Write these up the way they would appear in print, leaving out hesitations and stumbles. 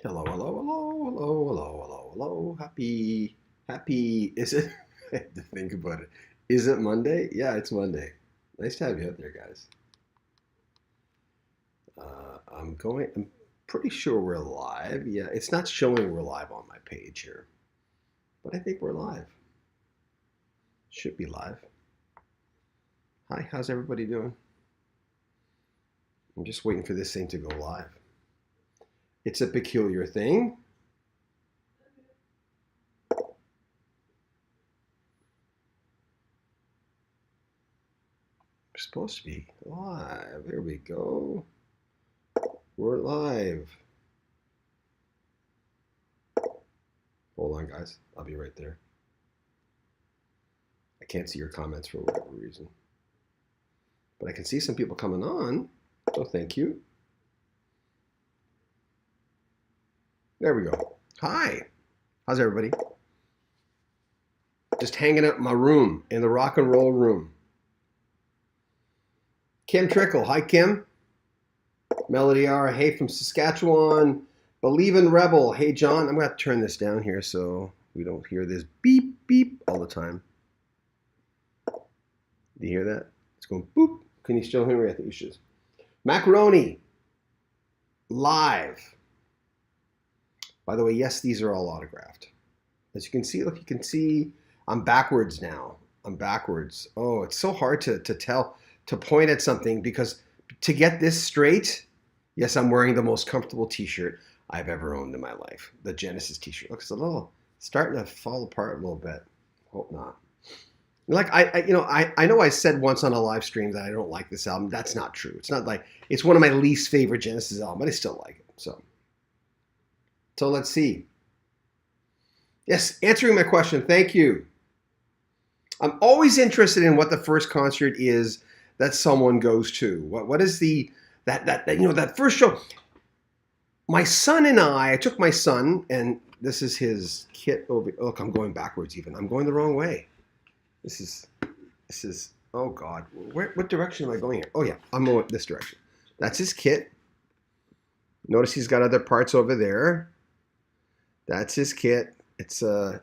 Hello, hello, hello, hello, hello, hello, hello. Happy. Is it? I had to think about it. Is it Monday? Yeah, it's Monday. Nice to have you out there, guys. I'm pretty sure we're live. Yeah, it's not showing we're live on my page here, but I think we're live. Should be live. Hi, how's everybody doing? I'm just waiting for this thing to go live. It's a peculiar thing. We're supposed to be live. There we go. We're live. Hold on, guys. I'll be right there. I can't see your comments for whatever reason. But I can see some people coming on, so thank you. There we go. Hi. How's everybody? Just hanging out in my room, in the rock and roll room. Kim Trickle. Hi, Kim. Melody R. Hey, from Saskatchewan. Believe in Rebel. Hey, John. I'm going to have to turn this down here so we don't hear this beep, beep all the time. Do you hear that? It's going boop. Can you still hear me? I think you should. Macaroni. Live. By the way, yes, these are all autographed. As you can see, look, you can see I'm backwards now. I'm backwards. Oh, it's so hard to tell, to point at something because to get this straight, yes, I'm wearing the most comfortable t-shirt I've ever owned in my life. The Genesis t-shirt. Looks a little, starting to fall apart a little bit. Hope not. Like I know I said once on a live stream that I don't like this album. That's not true. It's not like, it's one of my least favorite Genesis albums, but I still like it. So let's see. Yes, answering my question. Thank you. I'm always interested in what the first concert is that someone goes to. What is the that first show? My son and I took my son, and this is his kit over. Look, I'm going backwards even. I'm going the wrong way. This is oh God. What direction am I going here? Oh yeah, I'm going this direction. That's his kit. Notice he's got other parts over there. That's his kit. It's a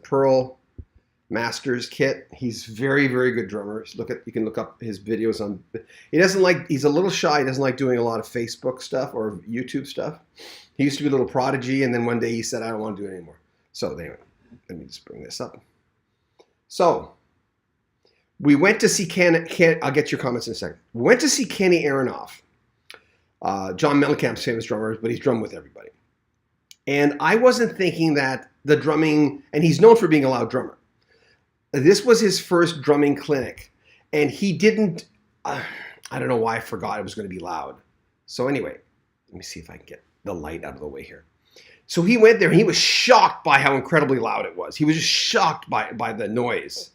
Pearl Masters kit. He's very, very good drummer. You can look up his videos on. He's a little shy. He doesn't like doing a lot of Facebook stuff or YouTube stuff. He used to be a little prodigy, and then one day he said, "I don't want to do it anymore." So anyway, let me just bring this up. So we went to see I'll get your comments in a second. We went to see Kenny Aronoff, John Mellencamp's famous drummer, but he's drummed with everybody. And I wasn't thinking that the drumming, and he's known for being a loud drummer. This was his first drumming clinic, and he didn't, I don't know why I forgot it was going to be loud. So anyway, let me see if I can get the light out of the way here. So he went there, and he was shocked by how incredibly loud it was. He was just shocked by the noise.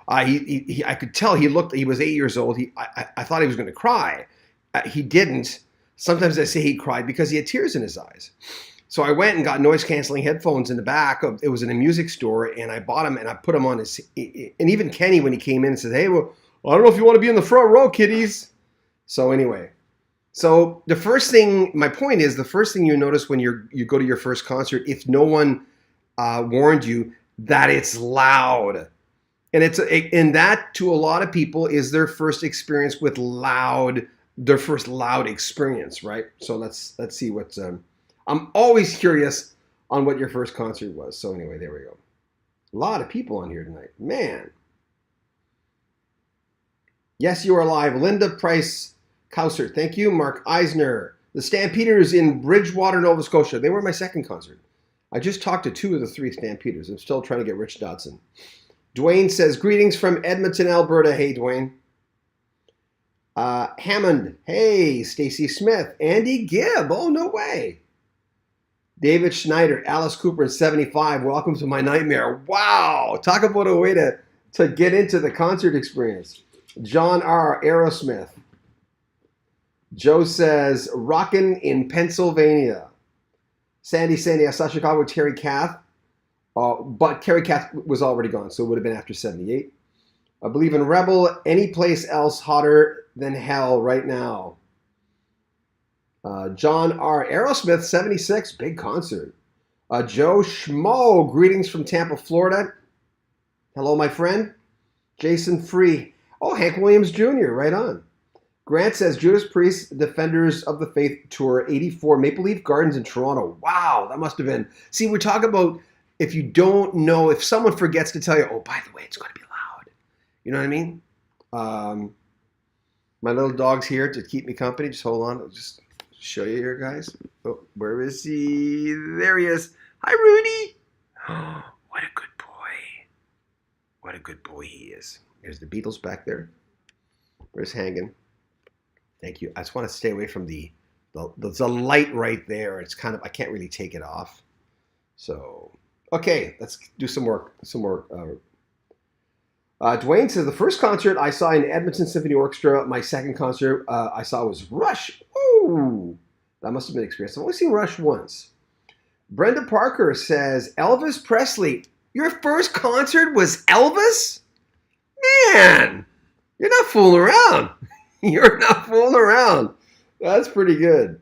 I could tell he was 8 years old. I thought he was going to cry. He didn't. Sometimes I say he cried because he had tears in his eyes. So I went and got noise-canceling headphones in the back of, it was in a music store, and I bought them and I put them on his, and even Kenny, when he came in, said, "Hey, well, I don't know if you want to be in the front row, kiddies." So anyway, so my point is, the first thing you notice when you go to your first concert, if no one warned you, that it's loud. And that to a lot of people is their first experience with their first loud experience, right? So let's see what's, I'm always curious on what your first concert was. So anyway, there we go. A lot of people on here tonight. Man. Yes, you are live. Linda Price Cousert. Thank you. Mark Eisner. The Stampeders in Bridgewater, Nova Scotia. They were my second concert. I just talked to 2 of the 3 Stampeders. I'm still trying to get Rich Dodson. Dwayne says, greetings from Edmonton, Alberta. Hey, Dwayne. Hammond. Hey, Stacy Smith. Andy Gibb. Oh, no way. David Schneider, Alice Cooper, 75. Welcome to my nightmare. Wow. Talk about a way to get into the concert experience. John R. Aerosmith. Joe says, rockin' in Pennsylvania. Sandy, I saw Chicago with Terry Kath. But Terry Kath was already gone, so it would have been after 78. I believe in Rebel. Any place else hotter than hell right now. John R. Aerosmith, 76, big concert. Joe Schmo, greetings from Tampa, Florida. Hello, my friend. Jason Free. Oh, Hank Williams Jr., right on. Grant says Judas Priest, Defenders of the Faith Tour, 84, Maple Leaf Gardens in Toronto. Wow, that must have been. See, we talk about if you don't know, if someone forgets to tell you, oh, by the way, it's going to be loud. You know what I mean? My little dog's here to keep me company. Just hold on. I'll just show you here, guys. Oh, where is he? There he is. Hi, Rudy. Oh, what a good boy. What a good boy he is. There's the Beatles back there. Where's hanging? Thank you. I just want to stay away from the light right there. It's kind of, I can't really take it off. So, okay, let's do some more. Dwayne says, the first concert I saw in Edmonton Symphony Orchestra, my second concert I saw was Rush. Ooh, that must have been an experience. I've only seen Rush once. Brenda Parker says, Elvis Presley, your first concert was Elvis? Man, you're not fooling around. You're not fooling around. That's pretty good.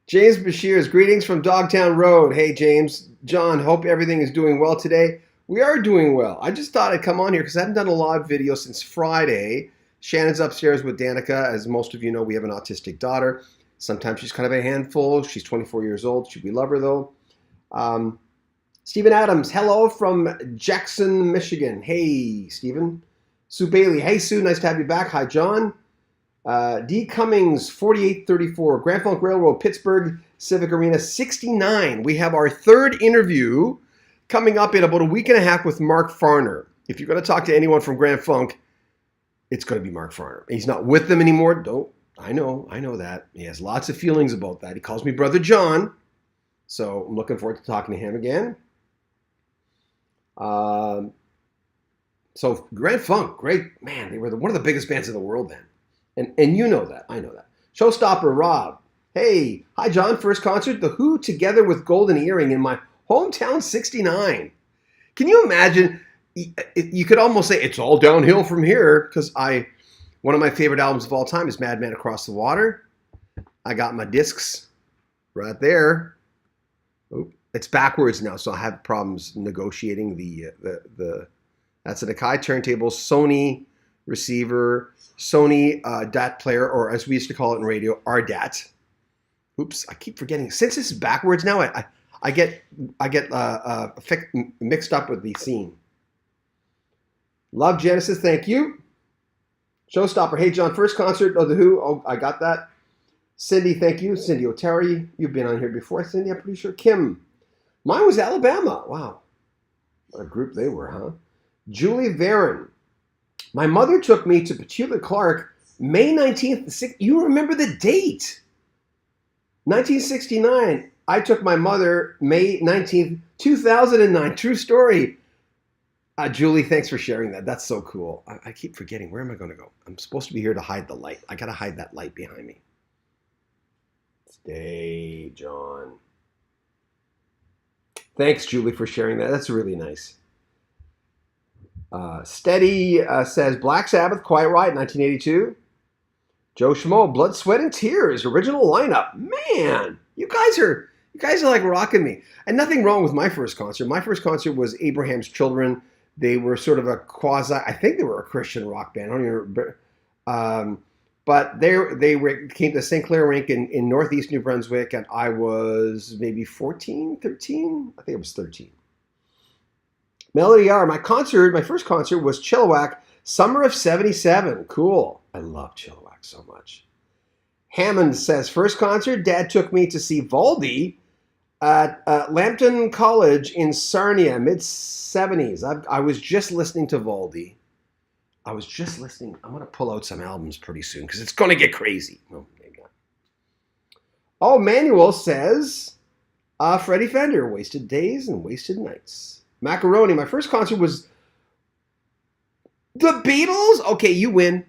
James Bashir's greetings from Dogtown Road. Hey, James. John, hope everything is doing well today. We are doing well. I just thought I'd come on here because I haven't done a live video since Friday. Shannon's upstairs with Danica. As most of you know, we have an autistic daughter. Sometimes she's kind of a handful. She's 24 years old. We love her, though. Stephen Adams, hello from Jackson, Michigan. Hey, Stephen. Sue Bailey, hey, Sue. Nice to have you back. Hi, John. D. Cummings, 4834, Grand Funk Railroad, Pittsburgh Civic Arena, 69. We have our third interview coming up in about a week and a half with Mark Farner. If you're going to talk to anyone from Grand Funk, it's going to be Mark Farner. He's not with them anymore. Don't. I know that. He has lots of feelings about that. He calls me Brother John. So I'm looking forward to talking to him again. So Grand Funk, great. Man, they were one of the biggest bands in the world then. And you know that. I know that. Showstopper Rob. Hey. Hi, John. First concert, The Who together with Golden Earring in my hometown, 69. Can you imagine? You could almost say it's all downhill from here because one of my favorite albums of all time is Madman Across the Water. I got my discs right there. Oh, it's backwards now, so I have problems negotiating the that's an Akai turntable, Sony receiver, Sony DAT player, or as we used to call it in radio, RDAT. Oops, I keep forgetting. Since this is backwards now, I get mixed up with the scene. Love Genesis, thank you. Showstopper, hey John, first concert of The Who. Oh, I got that. Cindy, thank you. Cindy Oteri, you've been on here before, Cindy, I'm pretty sure. Kim, mine was Alabama. Wow, what a group they were, huh? Julie Varon, my mother took me to Petula Clark May 19th. You remember the date? 1969. I took my mother May 19th, 2009. True story. Julie, thanks for sharing that. That's so cool. I keep forgetting. Where am I going to go? I'm supposed to be here to hide the light. I got to hide that light behind me. Stay, John. Thanks, Julie, for sharing that. That's really nice. Steady says Black Sabbath, Quiet Riot, 1982. Joe Schmo, Blood, Sweat, and Tears, original lineup. Man, you guys are like rocking me. And nothing wrong with my first concert. My first concert was Abraham's Children. They were sort of a I think they were a Christian rock band. I don't even remember. But they came to St. Clair Rink in Northeast New Brunswick, and I was maybe 14, 13. I think I was 13. Melody R, my first concert was Chilliwack, summer of 77. Cool. I love Chilliwack so much. Hammond says, first concert, Dad took me to see Valdy at Lambton College in Sarnia, mid-70s. I was just listening to Valdy. I'm going to pull out some albums pretty soon because it's going to get crazy. Oh, maybe not. Oh, Manuel says, Freddie Fender, Wasted Days and Wasted Nights. Macaroni, my first concert was the Beatles. Okay, you win.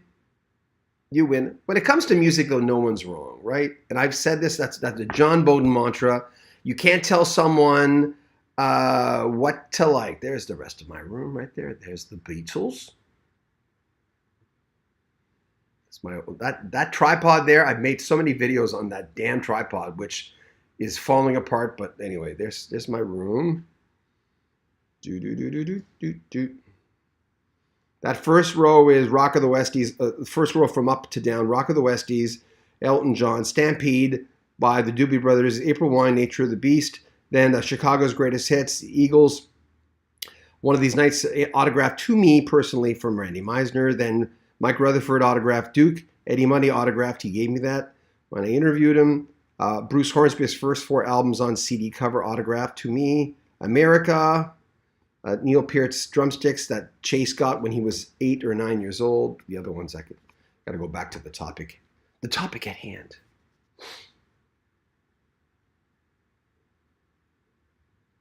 You win. When it comes to music, though, no one's wrong, right? And I've said this, that's the John Beaudin mantra. You can't tell someone what to like. There's the rest of my room right there. There's the Beatles. It's my that tripod there. I've made so many videos on that damn tripod, which is falling apart. But anyway, there's my room. Do do do do do do do. That first row is Rock of the Westies. First row from up to down. Rock of the Westies, Elton John, Stampede by the Doobie Brothers, April Wine, Nature of the Beast. Then Chicago's Greatest Hits, the Eagles. One of These Nights autographed to me personally from Randy Meisner. Then Mike Rutherford autographed Duke. Eddie Money autographed. He gave me that when I interviewed him. Bruce Hornsby's first 4 albums on CD cover autographed to me. America. Neil Peart's drumsticks that Chase got when he was 8 or 9 years old. The other ones I got to go back to the topic at hand.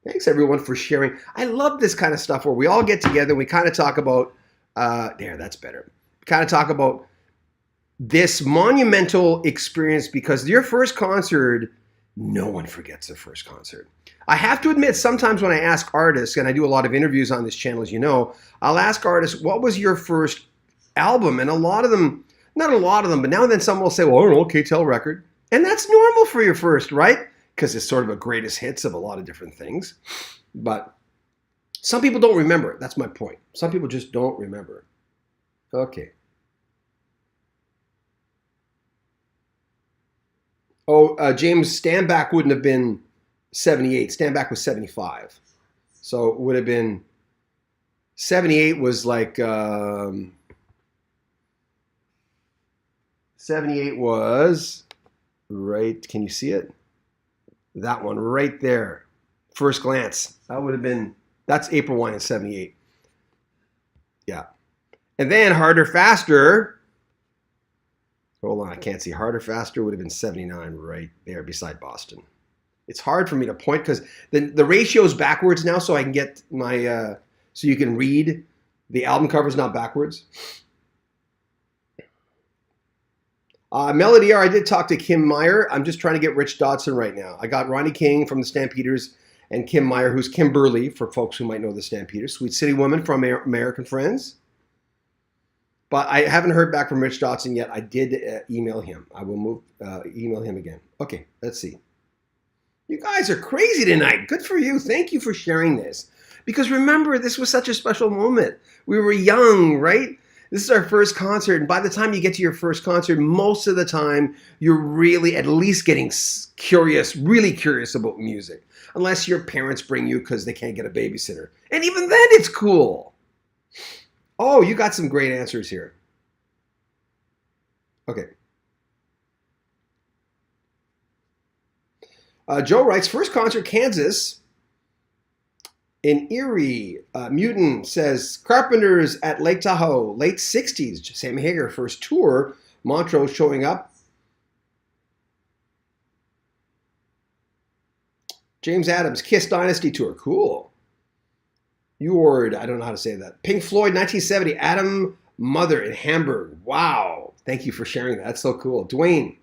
Thanks everyone for sharing. I love this kind of stuff where we all get together. We kind of talk about, that's better. We kind of talk about this monumental experience because your first concert, no one forgets their first concert. I have to admit, sometimes when I ask artists, and I do a lot of interviews on this channel, as you know, I'll ask artists, what was your first album? And a lot of them, not a lot of them, but now and then someone will say, well, I don't know, K-Tel record. And that's normal for your first, right? Because it's sort of a greatest hits of a lot of different things. But some people don't remember. That's my point. Some people just don't remember. Okay. Oh, James, Stand Back wouldn't have been 78. Stand Back was 75. So it would have been 78 was like 78 was right. Can you see it? That one right there. First Glance. That would have been, that's April Wine in 78. Yeah. And then Harder Faster. Hold on, I can't see. Harder Faster would have been 79 right there beside Boston. It's hard for me to point because the ratio is backwards now, so I can get my, so you can read the album covers not backwards. Melody R, I did talk to Kim Meyer. I'm just trying to get Rich Dodson right now. I got Ronnie King from the Stampeders and Kim Meyer, who's Kimberly, for folks who might know the Stampeders. Sweet City Woman from American Friends. But I haven't heard back from Rich Dodson yet. I did email him. I will email him again. Okay, let's see. You guys are crazy tonight. Good for you. Thank you for sharing this. Because remember, this was such a special moment. We were young, right? This is our first concert. And by the time you get to your first concert, most of the time, you're really at least getting curious, really curious about music. Unless your parents bring you because they can't get a babysitter. And even then, it's cool. Oh, you got some great answers here. Okay. Joe writes, first concert, Kansas. In Erie, Mutin says, Carpenters at Lake Tahoe, late 60s. Sam Hager, first tour. Montrose showing up. James Adams, Kiss Dynasty Tour. Cool. Eward, I don't know how to say that. Pink Floyd, 1970. Adam Mother in Hamburg. Wow. Thank you for sharing that. That's so cool. Dwayne,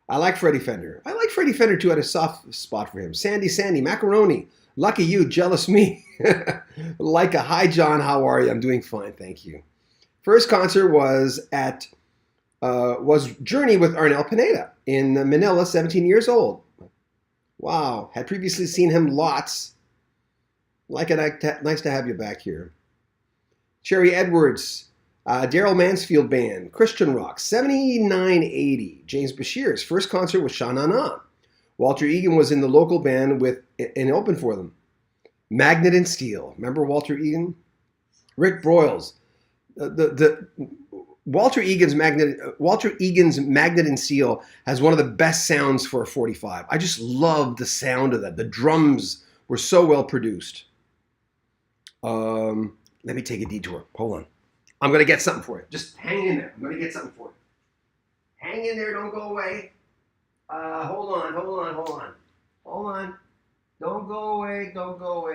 I like Freddie Fender. I like Freddie Fender too. I had a soft spot for him. Sandy, Macaroni. Lucky you, jealous me. Leica, hi John, how are you? I'm doing fine, thank you. First concert was at Journey with Arnel Pineda in Manila, 17 years old. Wow, had previously seen him lots. Leica, nice to have you back here. Cherry Edwards, Daryl Mansfield Band, Christian Rock, 7980. James Bashir's first concert was Sha Na Na. Walter Egan was in the local band and opened for them. Magnet and Steel. Remember Walter Egan? Rick Broyles. Walter Egan's Magnet and Steel has one of the best sounds for a 45. I just love the sound of that. The drums were so well produced. Let me take a detour. Hold on. I'm going to get something for you. Just hang in there. I'm going to get something for you. Hang in there. Don't go away. Hold on. Don't go away.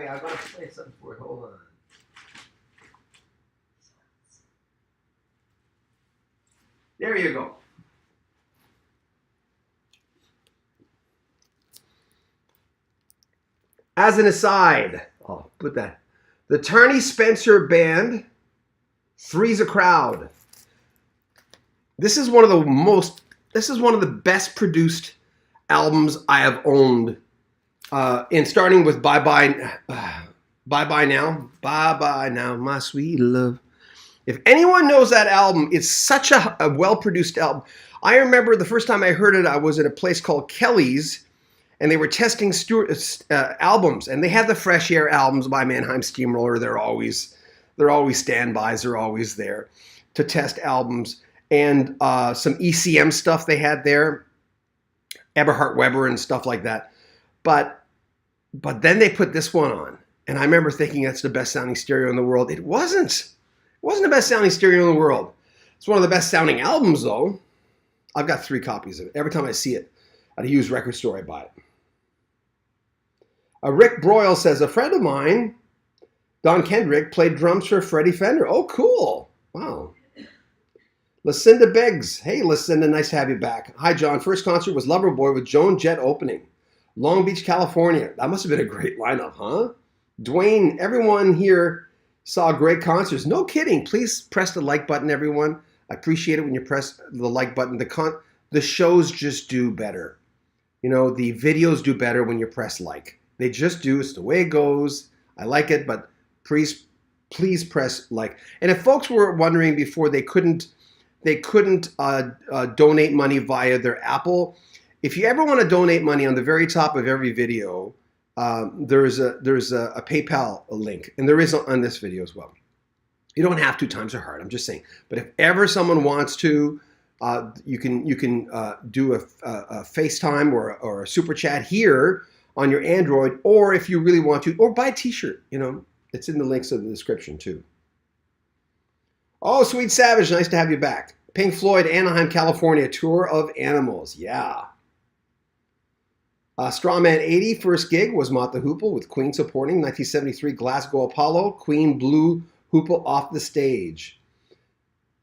I'm going to play something for you. Hold on. There you go. As an aside, I'll put that. The Tarney Spencer Band, Three's a Crowd. This is one of the best produced albums I have owned. And starting with Bye Bye Now, My Sweet Love. If anyone knows that album, it's such a well-produced album. I remember the first time I heard it, I was at a place called Kelly's, and they were testing albums, and they had the Fresh Air albums by Mannheim Steamroller. They're always standbys. They're always there to test albums, and some ECM stuff they had there, Eberhard Weber and stuff like that. But then they put this one on, and I remember thinking that's the best sounding stereo in the world. It wasn't. It wasn't the best sounding stereo in the world. It's one of the best sounding albums, though. I've got 3 copies of it. Every time I see it at a used record store, I buy it. Rick Broyle says, a friend of mine, Don Kendrick, played drums for Freddie Fender. Oh, cool. Wow. Lucinda Beggs. Hey, Lucinda, nice to have you back. Hi, John. First concert was Loverboy with Joan Jett opening. Long Beach, California. That must have been a great lineup, huh? Dwayne, everyone here saw great concerts. No kidding. Please press the like button, everyone. I appreciate it when you press the like button. The shows just do better. You know, the videos do better when you press like. They just do. It's the way it goes. I like it, but please press like. And if folks were wondering before, they couldn't donate money via their Apple. If you ever want to donate money, on the very top of every video, there's a PayPal link, and there is on this video as well. You don't have to. Times are hard. I'm just saying. But if ever someone wants to, you can do a FaceTime or a super chat here on your Android, or if you really want to, or buy a T-shirt. You know, it's in the links in the description too. Oh, Sweet Savage, nice to have you back. Pink Floyd, Anaheim, California, Tour of Animals. Yeah. Strawman 80, first gig was Mott the Hoople with Queen supporting. 1973 Glasgow Apollo, Queen blew Hoople off the stage.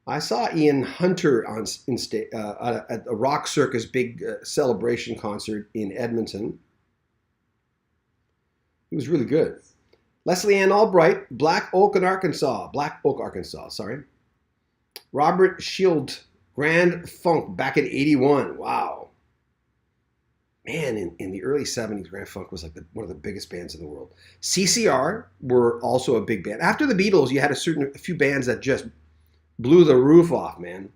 I saw Ian Hunter at a Rock Circus big celebration concert in Edmonton. He was really good. Leslie Ann Albright, Black Oak, Arkansas, sorry. Robert Shield, Grand Funk, back in 81. Wow. Man, in the early 70s, Grand Funk was like one of the biggest bands in the world. CCR were also a big band. After the Beatles, you had a few bands that just blew the roof off, man.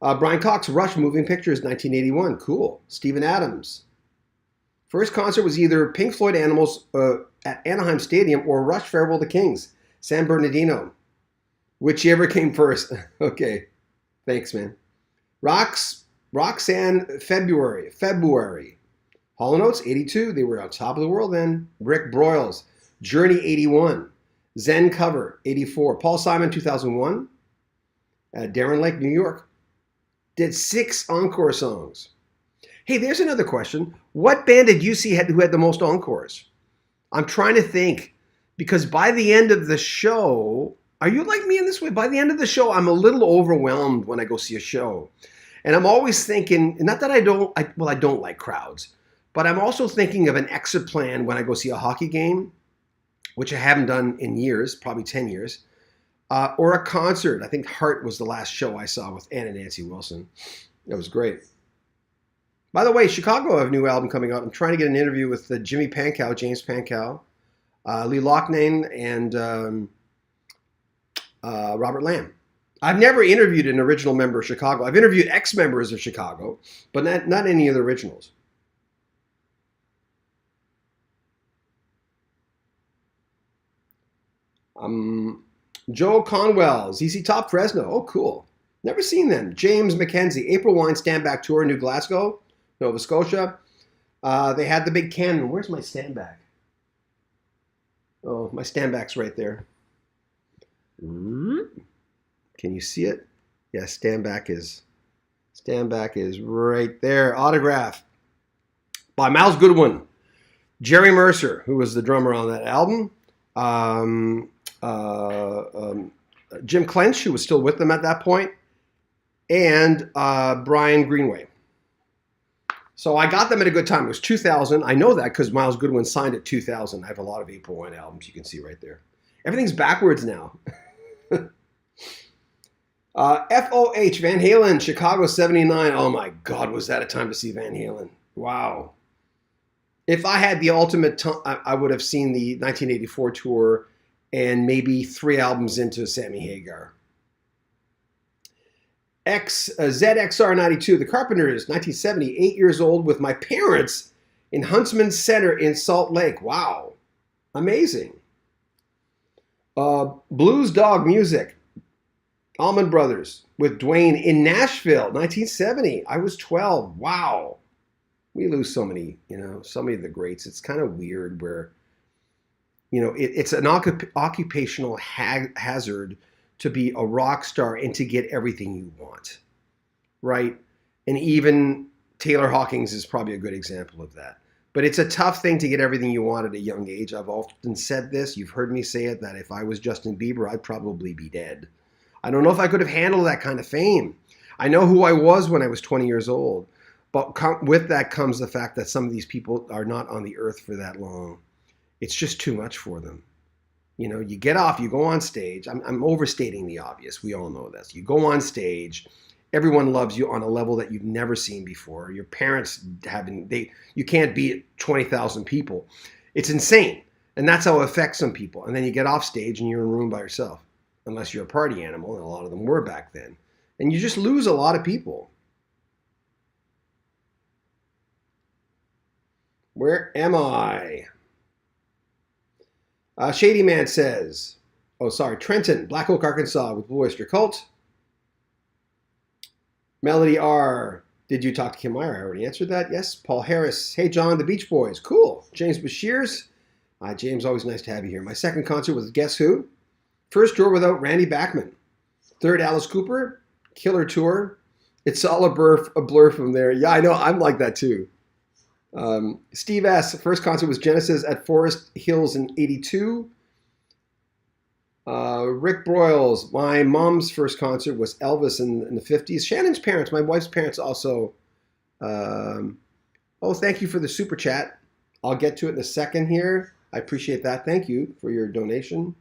Brian Cox, Rush, Moving Pictures, 1981. Cool. Stephen Adams. First concert was either Pink Floyd Animals at Anaheim Stadium or Rush Farewell to Kings, San Bernardino. Whichever came first. Okay. Thanks, man. Roxanne, February. Hall & Oates, 82. They were on top of the world then. Rick Broyles, Journey, 81. Zen Cover, 84. Paul Simon, 2001. Darren Lake, New York. Did 6 encore songs. Hey, there's another question. What band did you see who had the most encores? I'm trying to think, because by the end of the show, are you like me in this way? By the end of the show, I'm a little overwhelmed when I go see a show. And I'm always thinking, not that I don't like crowds, but I'm also thinking of an exit plan when I go see a hockey game, which I haven't done in years, probably 10 years, or a concert. I think Heart was the last show I saw with Ann and Nancy Wilson. It was great. By the way, Chicago have a new album coming out. I'm trying to get an interview with James Pankow, Lee Loughnane, and Robert Lamb. I've never interviewed an original member of Chicago. I've interviewed ex-members of Chicago, but not any of the originals. Joe Conwell, ZZ Top, Fresno. Oh, cool. Never seen them. James McKenzie, April Wine Stand Back Tour, New Glasgow, Nova Scotia. They had the big cannon. Where's my stand back? Oh, my stand back's right there. Can you see it? Yeah, stand back is right there. Autograph by Miles Goodwin, Jerry Mercer, who was the drummer on that album, Jim Clench, who was still with them at that point, and Brian Greenway. So I got them at a good time. It was 2000. I know that because Miles Goodwin signed at 2000. I have a lot of April Wine albums you can see right there. Everything's backwards now. FOH, Van Halen, Chicago 79. Oh my God, was that a time to see Van Halen? Wow. If I had the ultimate time, I would have seen the 1984 tour and maybe 3 albums into Sammy Hagar. ZXR92, The Carpenters, 1970, 8 years old with my parents in Huntsman Center in Salt Lake. Wow. Amazing. Blues Dog Music, Allman Brothers with Dwayne in Nashville, 1970. I was 12. Wow. We lose so many of the greats. It's kind of weird where, it's an occupational hazard to be a rock star and to get everything you want, right? And even Taylor Hawkins is probably a good example of that. But it's a tough thing to get everything you want at a young age. I've often said this. You've heard me say it, that if I was Justin Bieber, I'd probably be dead. I don't know if I could have handled that kind of fame. I know who I was when I was 20 years old. But with that comes the fact that some of these people are not on the earth for that long. It's just too much for them. You get off, you go on stage. I'm overstating the obvious. We all know this. You go on stage. Everyone loves you on a level that you've never seen before. Your parents you can't beat 20,000 people. It's insane. And that's how it affects some people. And then you get off stage and you're in a room by yourself, unless you're a party animal, and a lot of them were back then. And you just lose a lot of people. Where am I? Shady Man says, Trenton, Black Oak, Arkansas with Blue Oyster Cult. Melody R, did you talk to Kim Meyer? I already answered that. Yes. Paul Harris, hey John, the Beach Boys. Cool. James Bashirs. James, always nice to have you here. My second concert was Guess Who? First tour without Randy Bachman. Third, Alice Cooper. Killer tour. It's all a blur from there. Yeah, I know. I'm like that too. Steve S. First concert was Genesis at Forest Hills in 82. Rick Broyles. My mom's first concert was Elvis in the 50s. Shannon's parents, my wife's parents also. Thank you for the super chat. I'll get to it in a second here. I appreciate that. Thank you for your donation.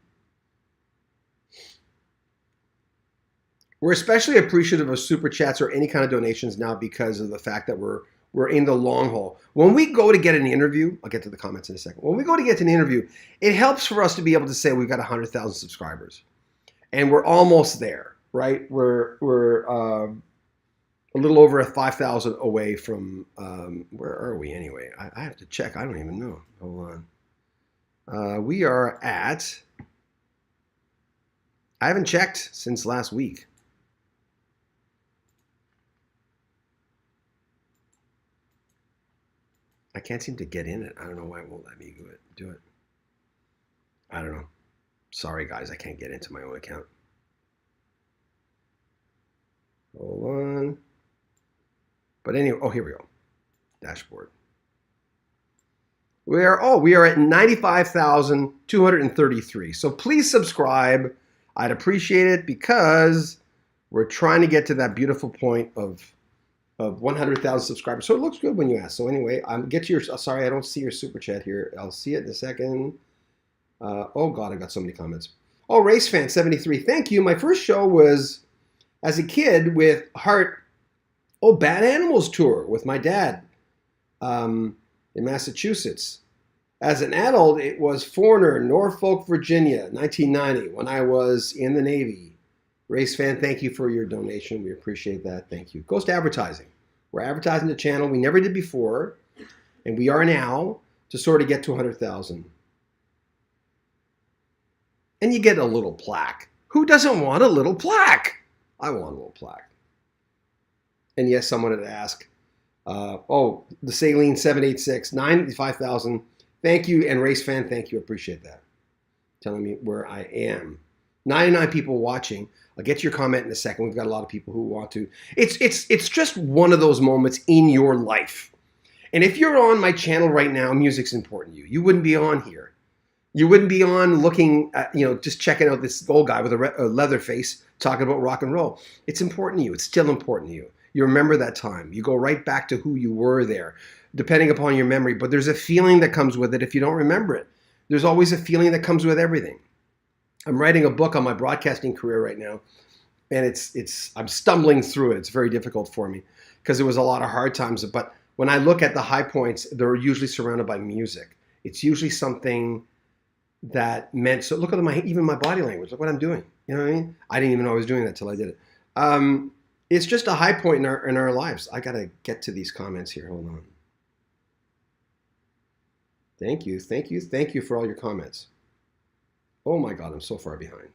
We're especially appreciative of super chats or any kind of donations now because of the fact that we're in the long haul. When we go to get an interview, I'll get to the comments in a second. When we go to get an interview, it helps for us to be able to say we've got 100,000 subscribers. And we're almost there, right? We're a little over 5,000 away from, where are we anyway? I have to check. I don't even know. Hold on. We are at, I haven't checked since last week. I can't seem to get in it. I don't know why it won't let me do it. I don't know. Sorry, guys. I can't get into my own account. Hold on. But anyway, here we go. Dashboard. We are at 95,233. So please subscribe. I'd appreciate it because we're trying to get to that beautiful point of 100,000 subscribers. So it looks good when you ask. So anyway, I'll get to your, sorry, I don't see your super chat here. I'll see it in a second. Oh God, I got so many comments. Oh, Race Fan 73, thank you. My first show was as a kid with Bad Animals tour with my dad in Massachusetts. As an adult, it was Foreigner, Norfolk, Virginia, 1990, when I was in the Navy. Race Fan, thank you for your donation. We appreciate that. Thank you. Ghost Advertising. We're advertising the channel we never did before, and we are now to sort of get to 100,000. And you get a little plaque. Who doesn't want a little plaque? I want a little plaque. And yes, someone had asked, the Saline 786, 95,000. Thank you. And Race Fan, thank you. Appreciate that. Telling me where I am. 99 people watching. I'll get to your comment in a second. We've got a lot of people who want to. It's just one of those moments in your life. And if you're on my channel right now, music's important to you. You wouldn't be on here. You wouldn't be on looking at, just checking out this old guy with a leather face talking about rock and roll. It's important to you. It's still important to you. You remember that time. You go right back to who you were there, depending upon your memory. But there's a feeling that comes with it if you don't remember it. There's always a feeling that comes with everything. I'm writing a book on my broadcasting career right now. and I'm stumbling through it. It's very difficult for me because it was a lot of hard times. But when I look at the high points, they're usually surrounded by music. It's usually something that meant, so look at even my body language. Look what I'm doing. You know what I mean? I didn't even know I was doing that till I did it. It's just a high point in our lives. I got to get to these comments here. Hold on. Thank you for all your comments. Oh my God, I'm so far behind.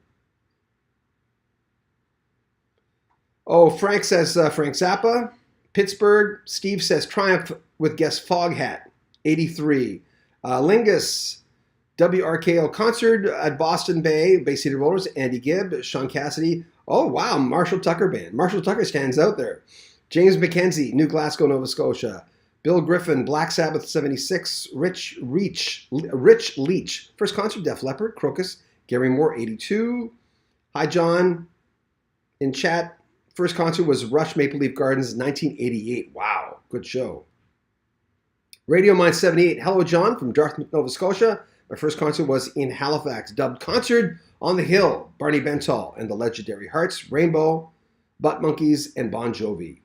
Oh, Frank says, Frank Zappa, Pittsburgh. Steve says, Triumph with guest Foghat, 83. Lingus, WRKO concert at Boston Bay City Rollers, Andy Gibb, Sean Cassidy. Oh, wow, Marshall Tucker Band. Marshall Tucker stands out there. James McKenzie, New Glasgow, Nova Scotia. Bill Griffin, Black Sabbath, 76. Rich Leach. First concert, Def Leppard, Crocus. Gary Moore, 82. Hi, John. In chat, first concert was Rush Maple Leaf Gardens, 1988. Wow, good show. Radio Mind 78. Hello, John, from Dartmouth, Nova Scotia. My first concert was in Halifax, dubbed Concert on the Hill, Barney Bentall and the Legendary Hearts, Rainbow, Butt Monkeys, and Bon Jovi.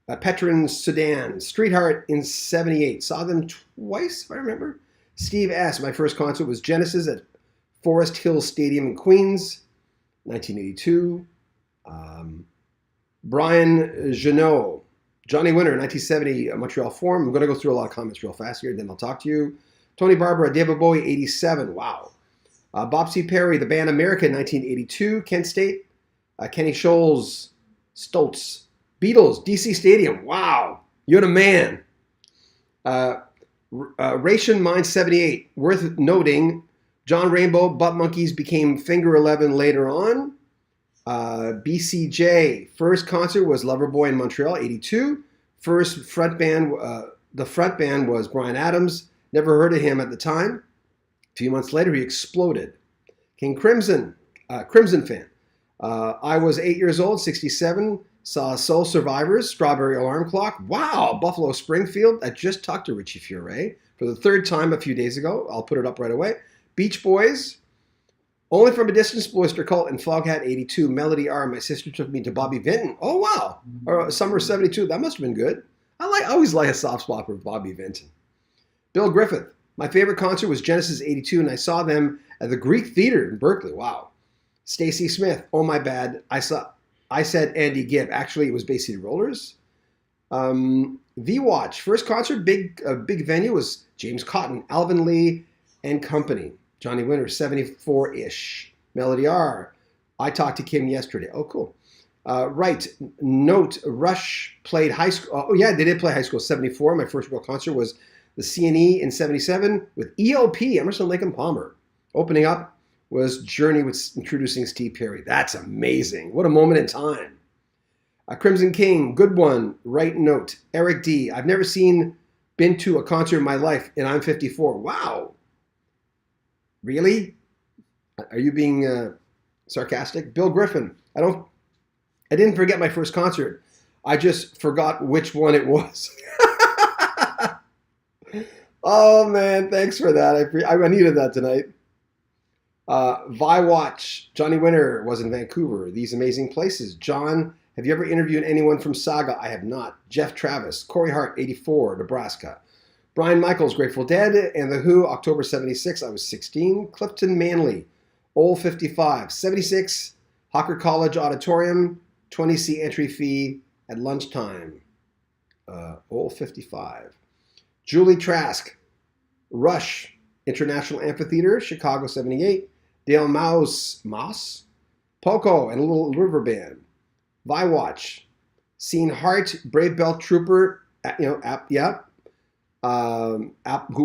Petron Sudan, Streetheart in 78. Saw them twice, if I remember. Steve S. My first concert was Genesis at Forest Hill Stadium in Queens, 1982. Brian Janot, Johnny Winter, 1970, Montreal Forum. I'm going to go through a lot of comments real fast here, then I'll talk to you. Tony Barbara, David Bowie, 87. Wow. Bob C. Perry, The Band America, 1982. Kent State. Kenny Scholes, Stoltz. Beatles, DC Stadium. Wow. You're the man. Ration Mind 78. Worth noting, John Rainbow, Butt Monkeys became Finger 11 later on. BCJ, first concert was Loverboy in Montreal, 82. First front band, the front band was Bryan Adams. Never heard of him at the time. A few months later, he exploded. King Crimson, Crimson fan. I was 8 years old, 67. Saw Soul Survivors, Strawberry Alarm Clock. Wow, Buffalo Springfield. I just talked to Richie Furay for the third time a few days ago. I'll put it up right away. Beach Boys, Only from a Distance, Oyster Cult, and Foghat 82. Melody R. My sister took me to Bobby Vinton. Oh, wow. Or Summer 72. That must have been good. I always like a soft spot for Bobby Vinton. Bill Griffith. My favorite concert was Genesis 82, and I saw them at the Greek Theater in Berkeley. Wow. Stacy Smith. Oh, my bad. I said Andy Gibb. Actually, it was Bay City Rollers. V-Watch. First concert, big venue, was James Cotton, Alvin Lee, and Company. Johnny Winter, 74-ish. Melody R. I talked to Kim yesterday. Oh, cool. Right. Note, Rush played high school. Oh, yeah, they did play high school. 74. My first real concert was the CNE in 77 with ELP, Emerson, Lake and Palmer. Opening up was Journey with introducing Steve Perry. That's amazing. What a moment in time. Crimson King, good one. Right note. Eric D. I've never been to a concert in my life, and I'm 54. Wow. Really? Are you being sarcastic? Bill Griffin. I didn't forget my first concert. I just forgot which one it was. Oh man, thanks for that. I needed that tonight. Vi-Watch. Johnny Winter was in Vancouver. These amazing places. John, have you ever interviewed anyone from Saga? I have not. Jeff Travis. Corey Hart, 84, Nebraska. Brian Michaels, Grateful Dead, and The Who, October 76. I was 16. Clifton Manley, Old 55. 76, Hawker College Auditorium, 20C entry fee at lunchtime. Old 55. Julie Trask, Rush, International Amphitheater, Chicago 78. Dale Mouse, Poco, and a Little River Band. Vi-Watch, seen Hart, Brave Belt Trooper, who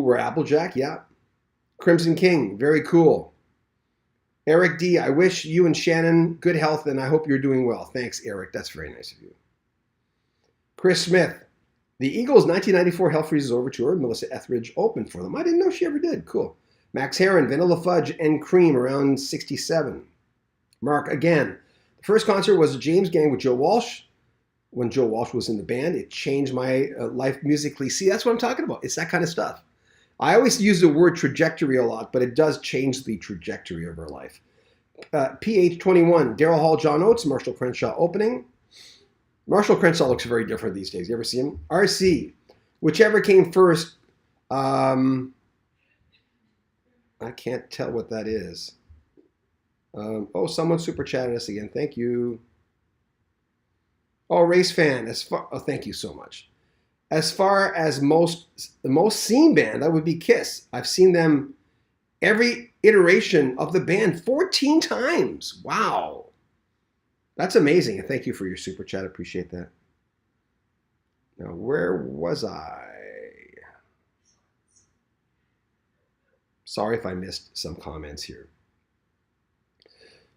were Applejack, yeah. Crimson King, very cool. Eric D, I wish you and Shannon good health, and I hope you're doing well. Thanks, Eric. That's very nice of you. Chris Smith, the Eagles' 1994 Hell Freezes Overture, Melissa Etheridge opened for them. I didn't know she ever did. Cool. Max Heron, Vanilla Fudge and Cream, around 67. Mark, again, the first concert was a James Gang with Joe Walsh. When Joe Walsh was in the band, it changed my life musically. See, that's what I'm talking about. It's that kind of stuff. I always use the word trajectory a lot, but it does change the trajectory of our life. PH21, Daryl Hall, John Oates, Marshall Crenshaw opening. Marshall Crenshaw looks very different these days. You ever see him? RC, whichever came first. I can't tell what that is. Oh, someone super chatted us again. Thank you. Oh, race fan. Oh, thank you so much. As far as the most seen band, that would be Kiss. I've seen them every iteration of the band 14 times. Wow. That's amazing. And thank you for your super chat. I appreciate that. Now, where was I? Sorry if I missed some comments here.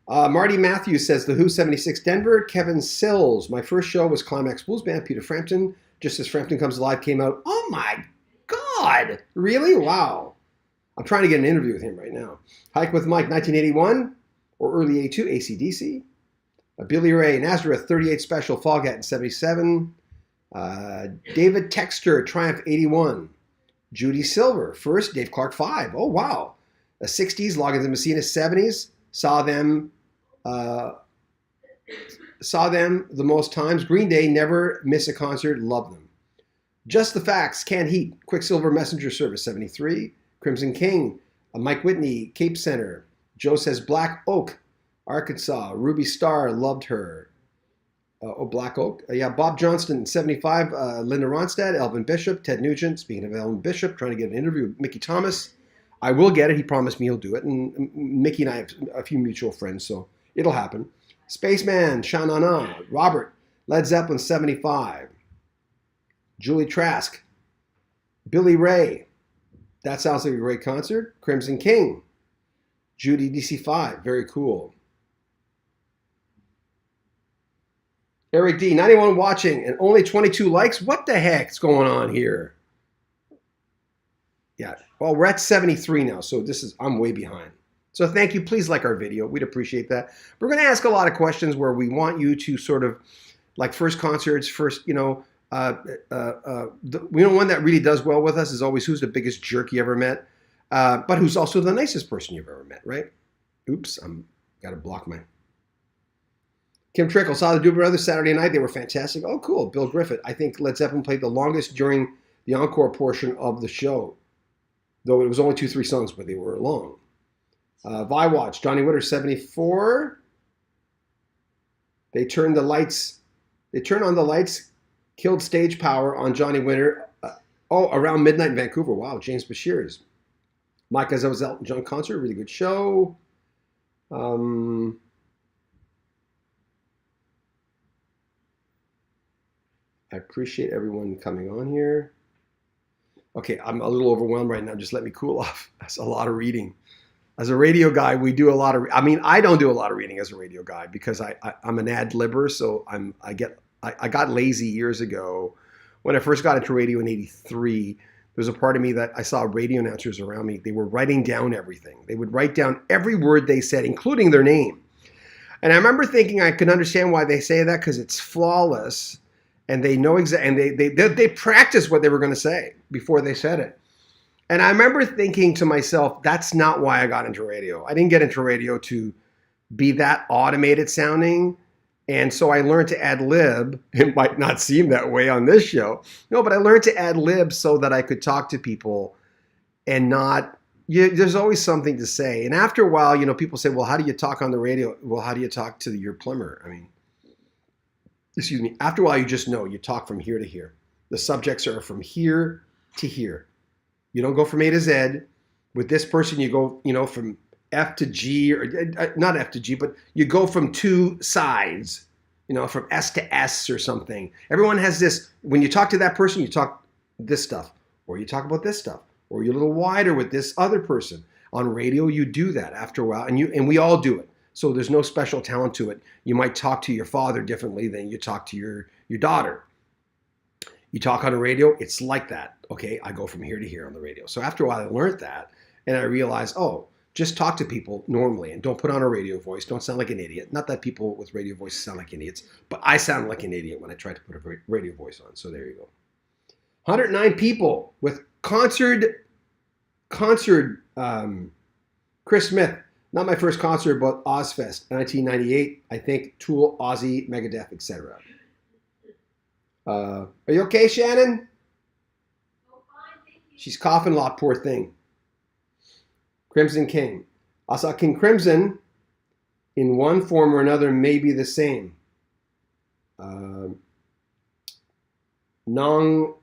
Marty Matthews says, The Who 76 Denver, Kevin Sills. My first show was Climax Blues Band, Peter Frampton. Just as Frampton Comes Alive came out. Oh my God. Really? Wow. I'm trying to get an interview with him right now. Hike with Mike, 1981, or early 82, AC/DC. Billy Ray, Nazareth, 38 Special, Foghat in 77. David Texter, Triumph 81. Judy Silver, first, Dave Clark 5. Oh, wow. The 60s, Loggins and Messina 70s. Saw them the most times. Green Day, never miss a concert, love them. Just the Facts, Canned Heat, Quicksilver Messenger Service 73. Crimson King, Mike Whitney, Cape Center. Joe says Black Oak, Arkansas. Ruby Starr, loved her. Black Oak. Bob Johnston, 75. Linda Ronstadt, Elvin Bishop, Ted Nugent. Speaking of Elvin Bishop, trying to get an interview with Mickey Thomas. I will get it. He promised me he'll do it. And Mickey and I have a few mutual friends, so it'll happen. Spaceman, Sha-Na-Na. Robert, Led Zeppelin, 75. Julie Trask. Billy Ray. That sounds like a great concert. Crimson King. Judy DC5. Very cool. Eric D, 91 watching and only 22 likes. What the heck's going on here? Yeah, well, we're at 73 now, so I'm way behind. So thank you. Please like our video. We'd appreciate that. We're going to ask a lot of questions where we want you to sort of, like first concerts, first, one that really does well with us is always who's the biggest jerk you ever met, but who's also the nicest person you've ever met, right? Oops, got to block my... Kim Trickle, saw the Doobie Brothers Saturday night. They were fantastic. Oh, cool. Bill Griffith. I think Led Zeppelin played the longest during the encore portion of the show, though it was only 2-3 songs, but they were long. Vi Watch, Johnny Winter, 74. They turned on the lights, killed stage power on Johnny Winter. Around midnight in Vancouver. Wow, James Bashirs. Mike Gazzo's Elton John concert, really good show. I appreciate everyone coming on here. Okay, I'm a little overwhelmed right now. Just let me cool off. That's a lot of reading. As a radio guy, we do a lot of, I don't do a lot of reading as a radio guy because I'm an ad-libber, so I got lazy years ago. When I first got into radio in 83, there was a part of me that I saw radio announcers around me. They were writing down everything. They would write down every word they said, including their name. And I remember thinking I could understand why they say that because it's flawless. And they know exactly, and they practiced what they were going to say before they said it. And I remember thinking to myself, that's not why I got into radio. I didn't get into radio to be that automated sounding. And so I learned to ad lib. It might not seem that way on this show. No, but I learned to ad lib so that I could talk to people and not, there's always something to say. And after a while, people say, well, how do you talk on the radio? Well, how do you talk to your plumber? After a while, you just know. You talk from here to here. The subjects are from here to here. You don't go from A to Z. With this person, you go, from F to G, or not F to G, but you go from two sides, from S to S or something. Everyone has this. When you talk to that person, you talk this stuff, or you talk about this stuff, or you're a little wider with this other person. On radio, you do that after a while, and we all do it. So there's no special talent to it. You might talk to your father differently than you talk to your daughter. You talk on the radio, it's like that. Okay, I go from here to here on the radio. So after a while, I learned that, and I realized, just talk to people normally and don't put on a radio voice. Don't sound like an idiot. Not that people with radio voices sound like idiots, but I sound like an idiot when I try to put a radio voice on. So there you go. 109 people with concert. Chris Smith. Not my first concert, but Ozfest, 1998. I think Tool, Ozzy, Megadeth, etc. Are you okay, Shannon? She's coughing a lot, poor thing. Crimson King. I saw King Crimson in one form or another, maybe the same. Nong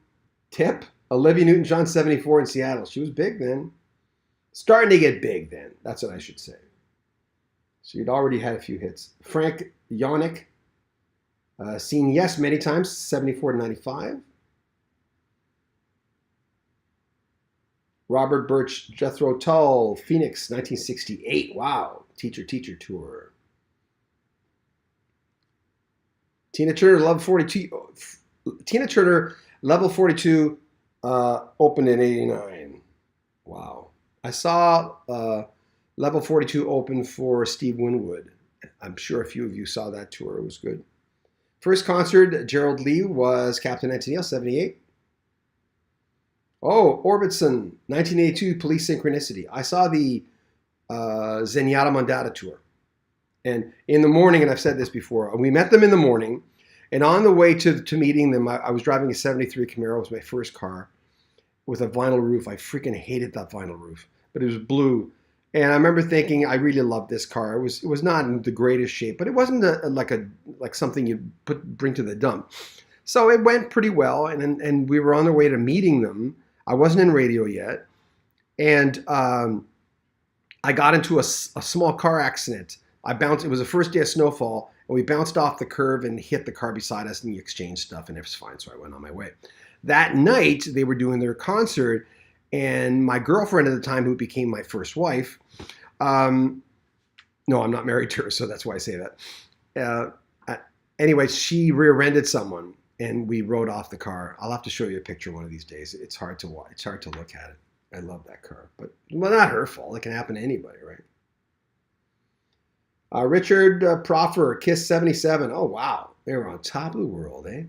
Tip. Olivia Newton-John, 74 in Seattle. She was big then. Starting to get big then. That's what I should say. So you'd already had a few hits. Frank Yonick. Seen Yes many times, 74 to 95. Robert Birch, Jethro Tull, Phoenix, 1968. Wow. Teacher Tour. Tina Turner, Level 42. Tina Turner, Level 42, opened in 89. Wow. I saw Level 42 open for Steve Winwood. I'm sure a few of you saw that tour. It was good. First concert, Gerald Lee, was Captain Antonio, 78. Oh, Orbitson, 1982, Police Synchronicity. I saw the Zenyatta Mondata tour. And in the morning, and I've said this before, we met them in the morning. And on the way to meeting them, I was driving a 73 Camaro. It was my first car with a vinyl roof. I freaking hated that vinyl roof, but it was blue. And I remember thinking, I really loved this car. It was not in the greatest shape, but it wasn't like something you bring to the dump. So it went pretty well, and we were on the way to meeting them. I wasn't in radio yet, and I got into a small car accident. It was the first day of snowfall, and we bounced off the curb and hit the car beside us, and we exchanged stuff, and it was fine, so I went on my way. That night, they were doing their concert, and my girlfriend at the time, who became my first wife, no, I'm not married to her, so that's why I say that. Anyway, she rear-ended someone, and we rode off the car. I'll have to show you a picture one of these days. It's hard to watch. It's hard to look at it. I love that car, but well, not her fault. It can happen to anybody, right? Richard Proffer, Kiss 77. Oh, wow. They were on top of the world, eh?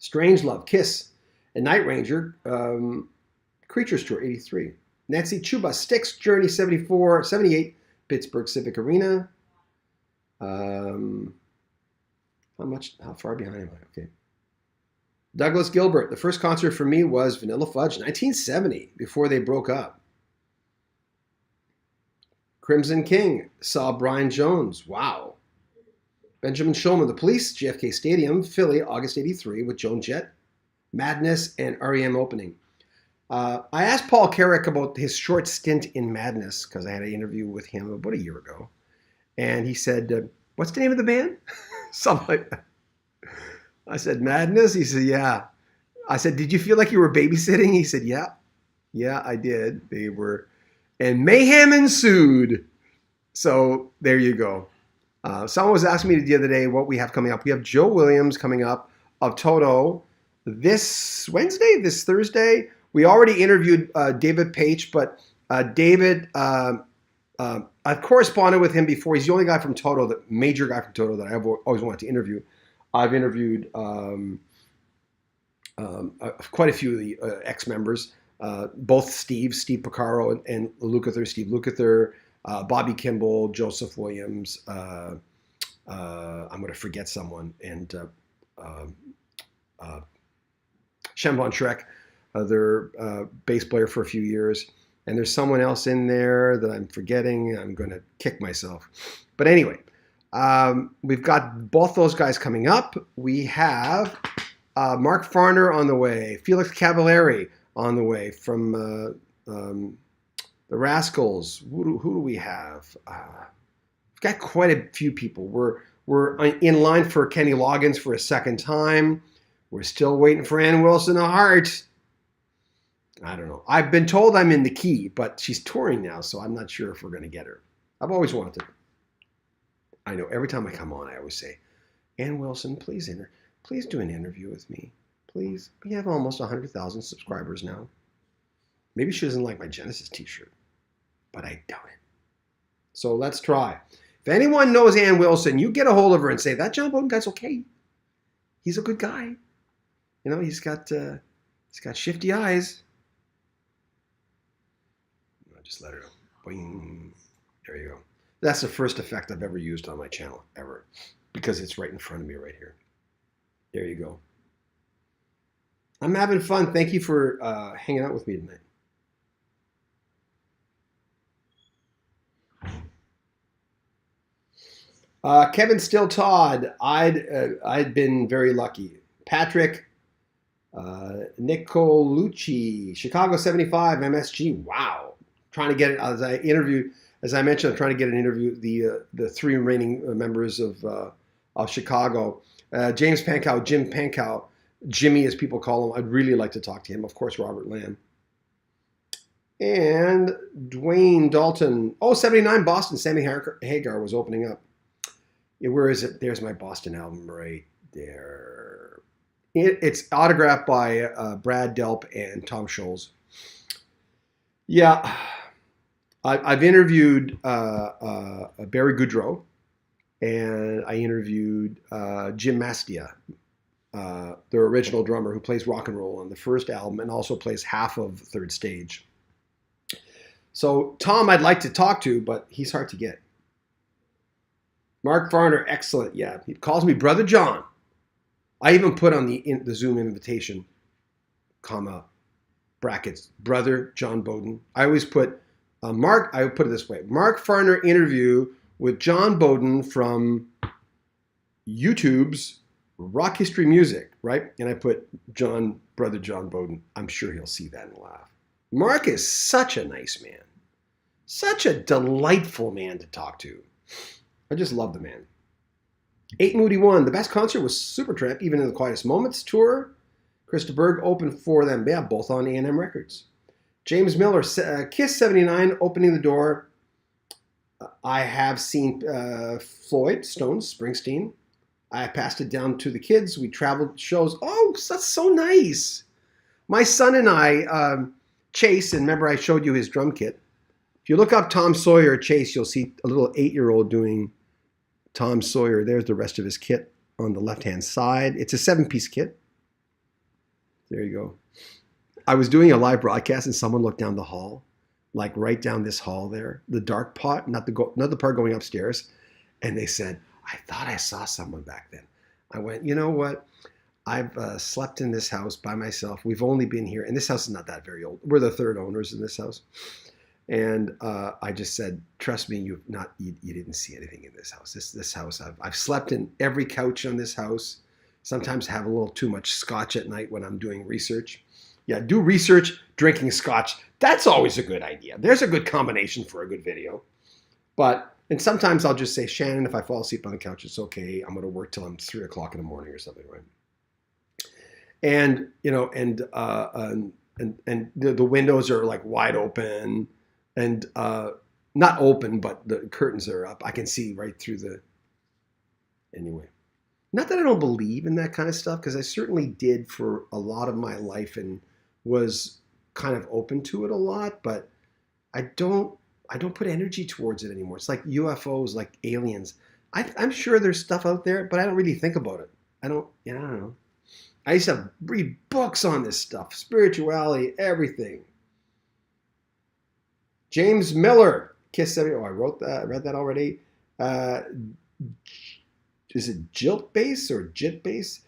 Strangelove, Kiss, and Night Ranger, Creatures Tour, 83. Nancy Chuba, Styx, Journey, 74, 78, Pittsburgh Civic Arena. How far behind am I? Okay. Douglas Gilbert, the first concert for me was Vanilla Fudge, 1970, before they broke up. Crimson King, saw Brian Jones. Wow. Benjamin Shulman, The Police, JFK Stadium, Philly, August 83, with Joan Jett, Madness, and REM opening. I asked Paul Carrick about his short stint in Madness, because I had an interview with him about a year ago. And he said, what's the name of the band? Something like that. I said, Madness? He said, yeah. I said, did you feel like you were babysitting? He said, yeah. Yeah, I did. They were... And mayhem ensued. So there you go. Someone was asking me the other day what we have coming up. We have Joe Williams coming up of Toto this Wednesday, this Thursday. We already interviewed David Page, but David, I've corresponded with him before. He's the only guy from Toto, the major guy from Toto that I've always wanted to interview. I've interviewed quite a few of the ex-members, both Steve Porcaro and Lukather, Steve Lukather, Bobby Kimball, Joseph Williams. I'm going to forget someone, and Shem Von Schreck, their bass player for a few years. And there's someone else in there that I'm forgetting. I'm going to kick myself. But anyway, we've got both those guys coming up. We have Mark Farner on the way, Felix Cavallari on the way from the Rascals. Who do we have? We've got quite a few people. We're in line for Kenny Loggins for a second time. We're still waiting for Ann Wilson of Heart. I don't know. I've been told I'm in the key, but she's touring now, so I'm not sure if we're going to get her. I've always wanted to. I know every time I come on, I always say, Ann Wilson, please do an interview with me. Please. We have almost 100,000 subscribers now. Maybe she doesn't like my Genesis t-shirt, but I doubt it. So let's try. If anyone knows Ann Wilson, you get a hold of her and say, that John Beaudin guy's okay. He's a good guy. You know, he's got shifty eyes. Just let her know. Boing. There you go. That's the first effect I've ever used on my channel, ever, because it's right in front of me right here. There you go. I'm having fun. Thank you for hanging out with me tonight. Kevin Still Todd, I'd been very lucky. Patrick, Nicolucci, Chicago 75, MSG. Wow, trying to get it as I mentioned, I'm trying to get an interview. The three remaining members of Chicago, James Pankow, Jim Pankow, Jimmy as people call him. I'd really like to talk to him. Of course, Robert Lamb. And Dwayne Dalton. Oh, 79 Boston. Sammy Hagar was opening up. Yeah, where is it? There's my Boston album right there. It's autographed by Brad Delp and Tom Scholes. Yeah, I've interviewed Barry Goudreau, and I interviewed Jim Mastia, the original drummer who plays rock and roll on the first album and also plays half of Third Stage. So Tom I'd like to talk to, but he's hard to get. Mark Varner, excellent. Yeah, he calls me Brother John. I even put on the Zoom invitation, comma, brackets, Brother John Beaudin. I always put Mark, I would put it this way. Mark Varner interview with John Beaudin from YouTube's Rock History Music, right? And I put Brother John Beaudin. I'm sure he'll see that and laugh. Mark is such a nice man. Such a delightful man to talk to. I just love the man. 8 Moody 1. The best concert was Supertramp, even in the Quietest Moments tour. Krista Berg opened for them. Yeah, both on A&M Records. James Miller, Kiss 79, opening the door. I have seen Floyd, Stones, Springsteen. I passed it down to the kids. We traveled shows. Oh, that's so nice. My son and I, Chase, and remember I showed you his drum kit. If you look up Tom Sawyer Chase, you'll see a little 8-year-old doing Tom Sawyer. There's the rest of his kit on the left-hand side. It's a 7-piece kit. There you go. I was doing a live broadcast and someone looked down the hall, like right down this hall there, the dark part, not the part going upstairs. And they said, I thought I saw someone back then. I went, you know what? I've slept in this house by myself. We've only been here, and this house is not that very old. We're the third owners in this house. And I just said, trust me, you didn't see anything in this house. This house, I've slept in every couch on this house. Sometimes have a little too much scotch at night when I'm doing research. Yeah, do research, drinking scotch. That's always a good idea. There's a good combination for a good video. And sometimes I'll just say, Shannon, if I fall asleep on the couch, it's okay. I'm going to work till I'm 3 o'clock in the morning or something, right? And, you know, and the windows are like wide open. And not open, but the curtains are up. I can see right through anyway. Not that I don't believe in that kind of stuff, because I certainly did for a lot of my life and was kind of open to it a lot, but I don't put energy towards it anymore. It's like UFOs, like aliens. I'm sure there's stuff out there, but I don't really think about it. I don't know. I used to read books on this stuff, spirituality, everything. James Miller, Kiss 70. Oh, I read that already. Is it Jilt Bass or Jit Bass?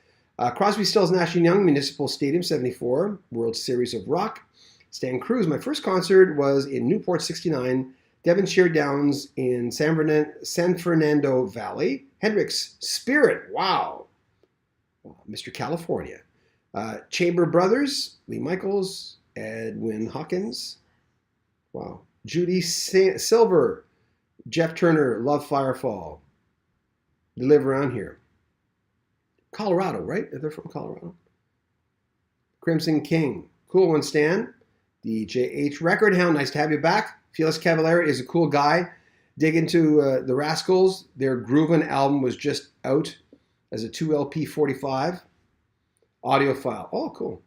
Crosby, Stills, Nash & Young, Municipal Stadium, 74, World Series of Rock. Stan Cruz, my first concert was in Newport, 69, Devonshire Downs in San Fernando Valley. Hendrix, Spirit, wow. Mr. California. Chamber Brothers, Lee Michaels, Edwin Hawkins. Wow. Judy Silver, Jeff Turner, Love Firefall. They live around here. Colorado, right? They're from Colorado. Crimson King. Cool one, Stan. DJH Record Hound, nice to have you back. Felix Cavallari is a cool guy. Dig into the Rascals. Their Groovin' album was just out as a 2LP 45. Audio file. Oh, cool.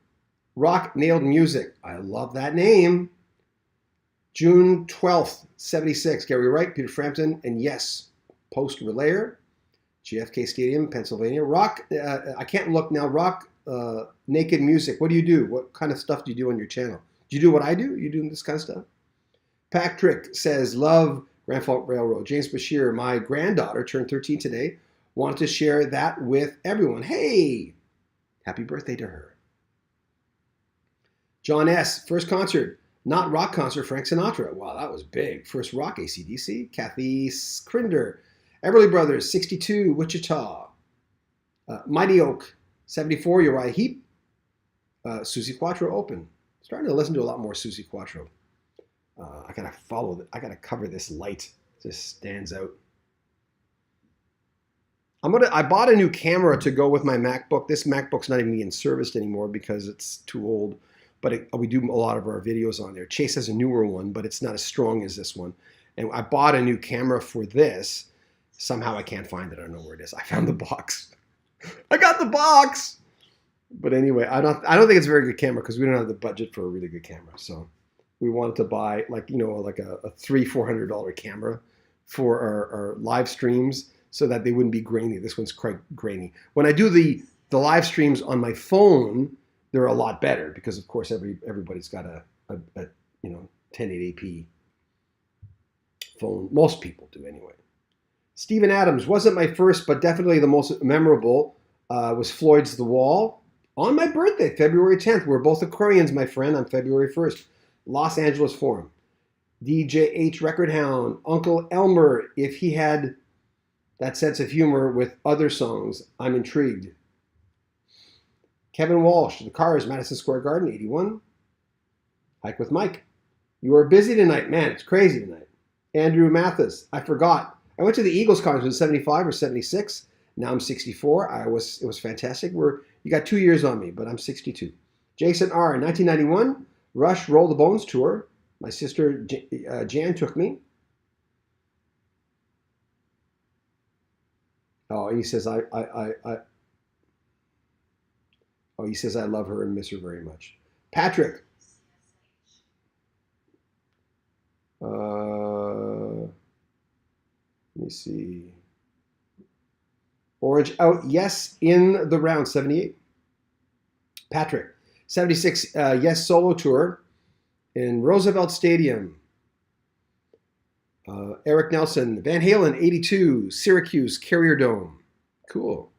Rock Nailed Music. I love that name. June 12th, 76. Gary Wright, Peter Frampton, and yes, Post Relayer. GFK Stadium, Pennsylvania. Rock, I can't look now. Rock Naked Music. What do you do? What kind of stuff do you do on your channel? Do you do what I do? You doing this kind of stuff? Patrick says, love Grand Funk Railroad. James Bashir, my granddaughter turned 13 today. Wanted to share that with everyone. Hey, happy birthday to her. John S., first concert, not rock concert, Frank Sinatra. Wow, that was big. First rock, AC/DC. Kathy Skrinder, Everly Brothers, 62, Wichita. Mighty Oak, 74, Uriah Heep. Susie Quattro Open. Starting to listen to a lot more Susie Quattro. I gotta cover this light. It just stands out. I bought a new camera to go with my MacBook. This MacBook's not even being serviced anymore because it's too old. But we do a lot of our videos on there. Chase has a newer one, but it's not as strong as this one. And I bought a new camera for this. Somehow I can't find it. I don't know where it is. I found the box. I got the box. But anyway, I don't think it's a very good camera because we don't have the budget for a really good camera. So we wanted to buy like a $300-400 camera for our live streams so that they wouldn't be grainy. This one's quite grainy. When I do the live streams on my phone, they're a lot better because of course everybody's got a 1080p phone. Most people do anyway. Stephen Adams, wasn't my first, but definitely the most memorable was Floyd's The Wall. On my birthday, February 10th. We're both Aquarians, my friend. I'm February 1st. Los Angeles Forum. DJH Record Hound. Uncle Elmer, if he had that sense of humor with other songs, I'm intrigued. Kevin Walsh, The Cars, Madison Square Garden, 81. Hike with Mike. You are busy tonight. Man, it's crazy tonight. Andrew Mathis, I forgot. I went to the Eagles concert in 75 or 76. Now I'm 64. It was fantastic. You got 2 years on me, but I'm 62. Jason R., 1991, Rush Roll the Bones tour. My sister Jan took me. Oh, and he says he says I love her and miss her very much. Patrick. Let me see. Orange Out, yes, in the round, 78. Patrick, 76, yes, solo tour in Roosevelt Stadium. Eric Nelson, Van Halen, 82, Syracuse, Carrier Dome. Cool.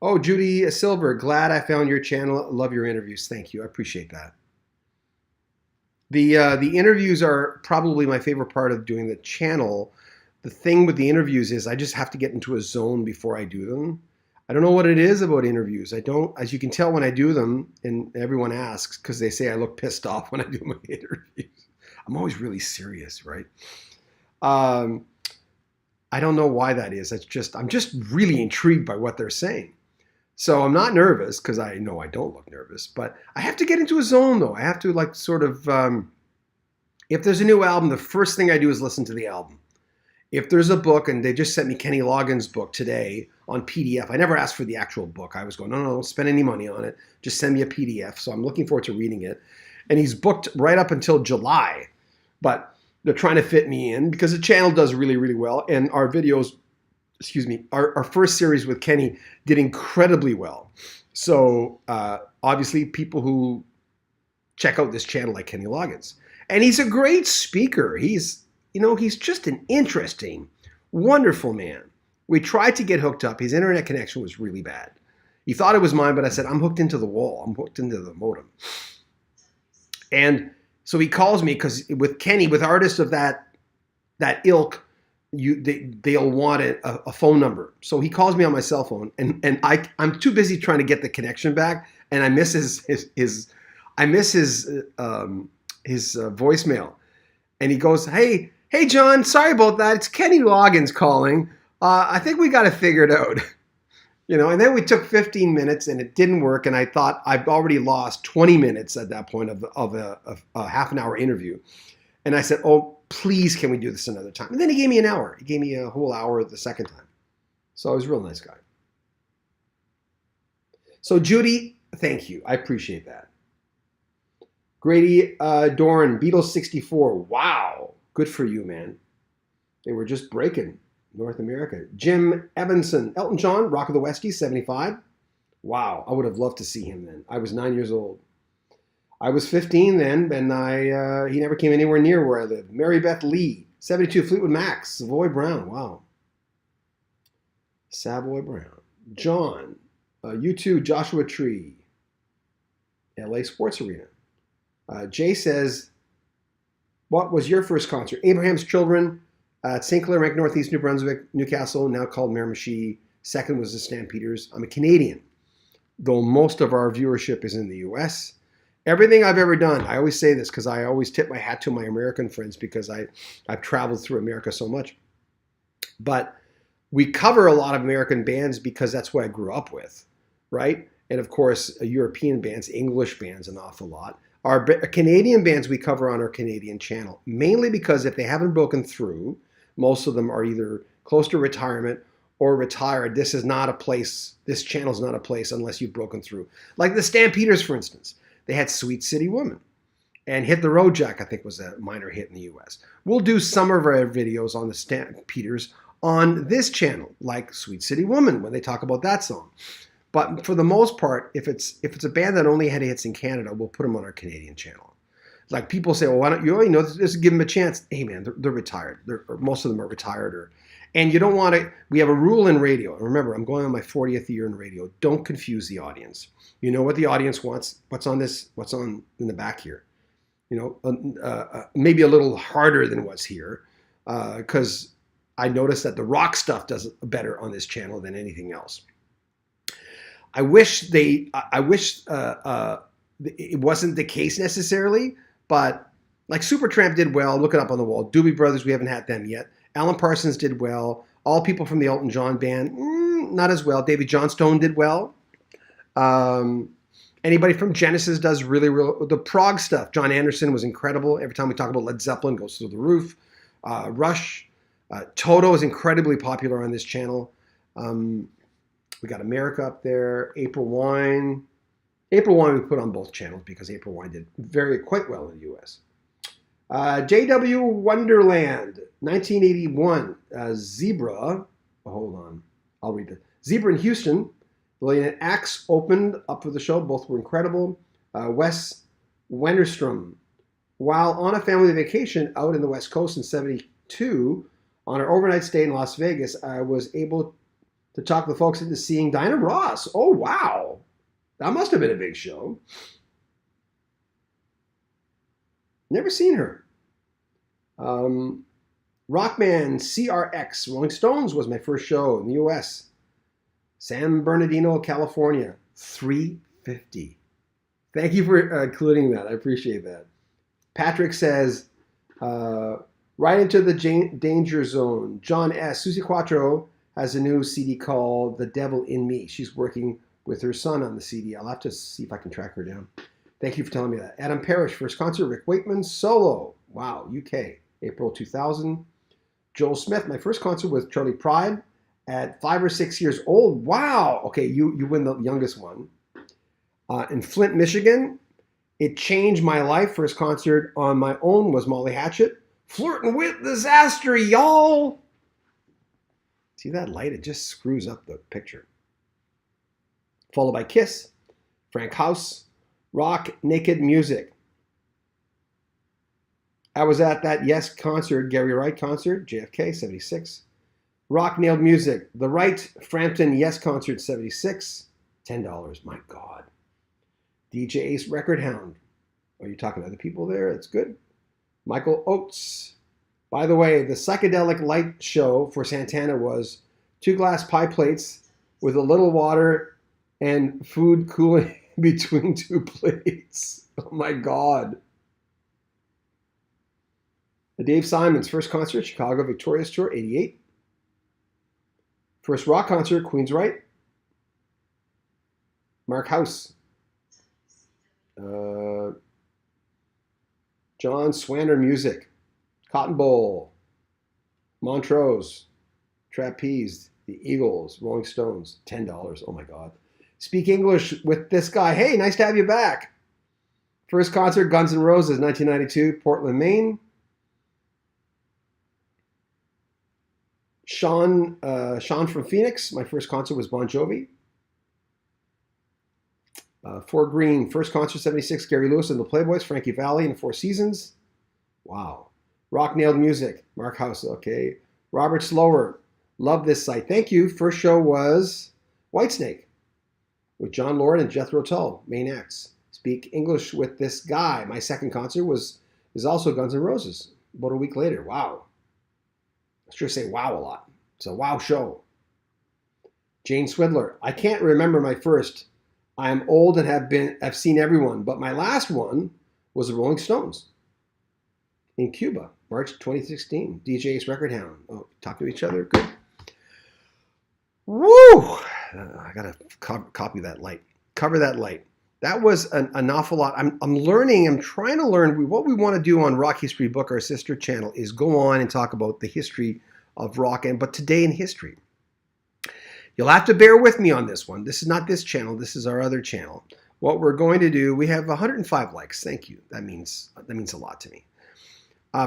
Oh, Judy Silver, glad I found your channel. Love your interviews. Thank you. I appreciate that. The interviews are probably my favorite part of doing the channel. The thing with the interviews is I just have to get into a zone before I do them. I don't know what it is about interviews. I don't, as you can tell when I do them, and everyone asks because they say I look pissed off when I do my interviews. I'm always really serious, right? I don't know why that is. I'm just really intrigued by what they're saying. So I'm not nervous because I know I don't look nervous, but I have to get into a zone though. I have to like sort of, if there's a new album, the first thing I do is listen to the album. If there's a book, and they just sent me Kenny Loggins' book today on PDF. I never asked for the actual book. I was going, no, don't spend any money on it. Just send me a PDF. So I'm looking forward to reading it. And he's booked right up until July, but they're trying to fit me in because the channel does really, really well. And our videos, our first series with Kenny did incredibly well. So obviously people who check out this channel like Kenny Loggins. And he's a great speaker. He's just an interesting, wonderful man. We tried to get hooked up. His internet connection was really bad. He thought it was mine, but I said, I'm hooked into the wall. I'm hooked into the modem. And so he calls me because with Kenny, with artists of that ilk, they'll want a phone number. So he calls me on my cell phone, and I'm too busy trying to get the connection back, and I miss his voicemail. And he goes, Hey, John, sorry about that. It's Kenny Loggins calling. I think we got to figure it out. And then we took 15 minutes and it didn't work. And I thought I've already lost 20 minutes at that point of a half an hour interview. And I said, oh, please, can we do this another time? And then he gave me an hour. He gave me a whole hour the second time. So he was a real nice guy. So Judy, thank you. I appreciate that. Grady Dorn, Beatles 64. Wow. Good for you, man. They were just breaking North America. Jim Evanson, Elton John, Rock of the Westies, 75. Wow. I would have loved to see him then. I was 9 years old. I was 15 then, and he never came anywhere near where I lived. Mary Beth Lee, 72, Fleetwood Mac, Savoy Brown. Wow. Savoy Brown. John, U2, Joshua Tree, LA Sports Arena. Jay says, what was your first concert? Abraham's Children at St. Clair, Rank Northeast, New Brunswick, Newcastle, now called Miramichi. Second was the Stampeders. I'm a Canadian, though most of our viewership is in the US. Everything I've ever done, I always say this because I always tip my hat to my American friends because I've traveled through America so much. But we cover a lot of American bands because that's what I grew up with, right? And of course, European bands, English bands, an awful lot. Our Canadian bands we cover on our Canadian channel, mainly because if they haven't broken through, most of them are either close to retirement or retired. This is not a place, this channel is not a place unless you've broken through. Like the Stampeders, for instance. They had Sweet City Woman. And Hit the Road Jack, I think, was a minor hit in the US. We'll do some of our videos on the Stampeders on this channel, like Sweet City Woman, when they talk about that song. But for the most part, if it's a band that only had hits in Canada, we'll put them on our Canadian channel. Like people say, well, why don't you, just give them a chance. Hey man, they're retired. Most of them are retired. And you don't want to, we have a rule in radio. And remember, I'm going on my 40th year in radio. Don't confuse the audience. You know what the audience wants, what's on in the back here. Maybe a little harder than what's here. Because I noticed that the rock stuff does better on this channel than anything else. I wish it wasn't the case necessarily, but like Supertramp did well. Look it up on the wall. Doobie Brothers, we haven't had them yet. Alan Parsons did well. All people from the Elton John band, not as well. David Johnstone did well. Anybody from Genesis does really, really. The prog stuff, John Anderson was incredible. Every time we talk about Led Zeppelin, goes through the roof. Rush, Toto is incredibly popular on this channel. We got America up there. April Wine. April Wine we put on both channels because April Wine did quite well in the U.S. J.W. Wonderland, 1981. Zebra. Hold on. I'll read it. Zebra in Houston. Brilliant acts opened up for the show. Both were incredible. Wes Wenderstrom. While on a family vacation out in the West Coast in 72, on our overnight stay in Las Vegas, I was able to talk the folks into seeing Diana Ross. Oh, wow. That must have been a big show. Never seen her. Rockman CRX, Rolling Stones was my first show in the U.S. San Bernardino, California, $350. Thank you for including that. I appreciate that. Patrick says, right into the danger zone. John S. Susie Quattro has a new CD called The Devil in Me. She's working with her son on the CD. I'll have to see if I can track her down. Thank you for telling me that. Adam Parrish, first concert. Rick Wakeman, solo. Wow, UK, April 2000. Joel Smith, my first concert with Charlie Pride at 5 or 6 years old. Wow. Okay, you win the youngest one. In Flint, Michigan, it changed my life. First concert on my own was Molly Hatchet. Flirting with disaster, y'all. See that light? It just screws up the picture. Followed by Kiss, Frank House, Rock Naked Music. I was at that Yes concert, Gary Wright concert, JFK, 76. Rock Nailed Music, The Wright Frampton Yes concert, 76. $10, my God. DJ Ace Record Hound. Are you talking to other people there? That's good. Michael Oates. By the way, the psychedelic light show for Santana was 2 glass pie plates with a little water and food cooling between 2 plates. Oh my God. The Dave Simons first concert, Chicago Victorious Tour, 88. First rock concert, Queensryche. Mark House. John Swanner Music. Cotton Bowl, Montrose, Trapeze, the Eagles, Rolling Stones, $10. Oh my God. Speak English with this guy. Hey, nice to have you back. First concert, Guns N' Roses, 1992, Portland, Maine. Sean from Phoenix. My first concert was Bon Jovi. Fort Greene, first concert 76, Gary Lewis and the Playboys, Frankie Valli and Four Seasons. Wow. Rock Nailed Music, Mark House, okay. Robert Slower, love this site. Thank you. First show was Whitesnake with John Lord and Jethro Tull, main acts. Speak English with this guy. My second concert is also Guns N' Roses, about a week later. Wow. I sure say wow a lot. It's a wow show. Jane Swidler, I can't remember my first. I am old and have seen everyone, but my last one was the Rolling Stones in Cuba, March 2016. DJ Ace Record Hound. Oh, talk to each other. Good. Woo! I gotta copy that light. Cover that light. That was an awful lot. I'm learning. I'm trying to learn. What we want to do on Rock History Book, our sister channel, is go on and talk about the history of rock, but today in history. You'll have to bear with me on this one. This is not this channel. This is our other channel. What we're going to do, we have 105 likes. Thank you. That means a lot to me.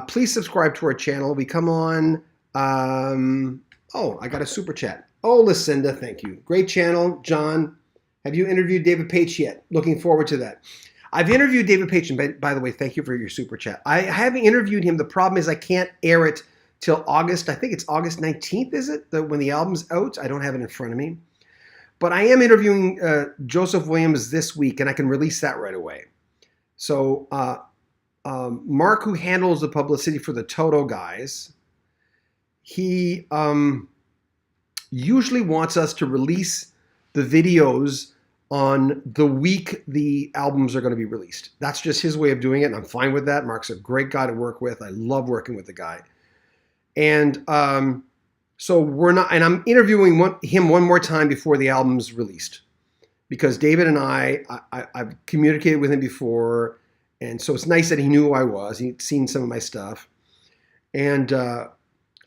Please subscribe to our channel. We come on. Oh, I got a super chat. Oh, Lucinda, thank you. Great channel, John. Have you interviewed David Paich yet? Looking forward to that. I've interviewed David Paich, and by the way, thank you for your super chat. I haven't interviewed him. The problem is I can't air it till August. I think it's August 19th, is it? When the album's out? I don't have it in front of me. But I am interviewing Joseph Williams this week, and I can release that right away. So Mark, who handles the publicity for the Toto guys, he usually wants us to release the videos on the week the albums are going to be released. That's just his way of doing it, and I'm fine with that. Mark's a great guy to work with. I love working with the guy. And so we're not, and I'm interviewing him one more time before the album's released, because David and I've communicated with him before, and so it's nice that he knew who I was. He'd seen some of my stuff, and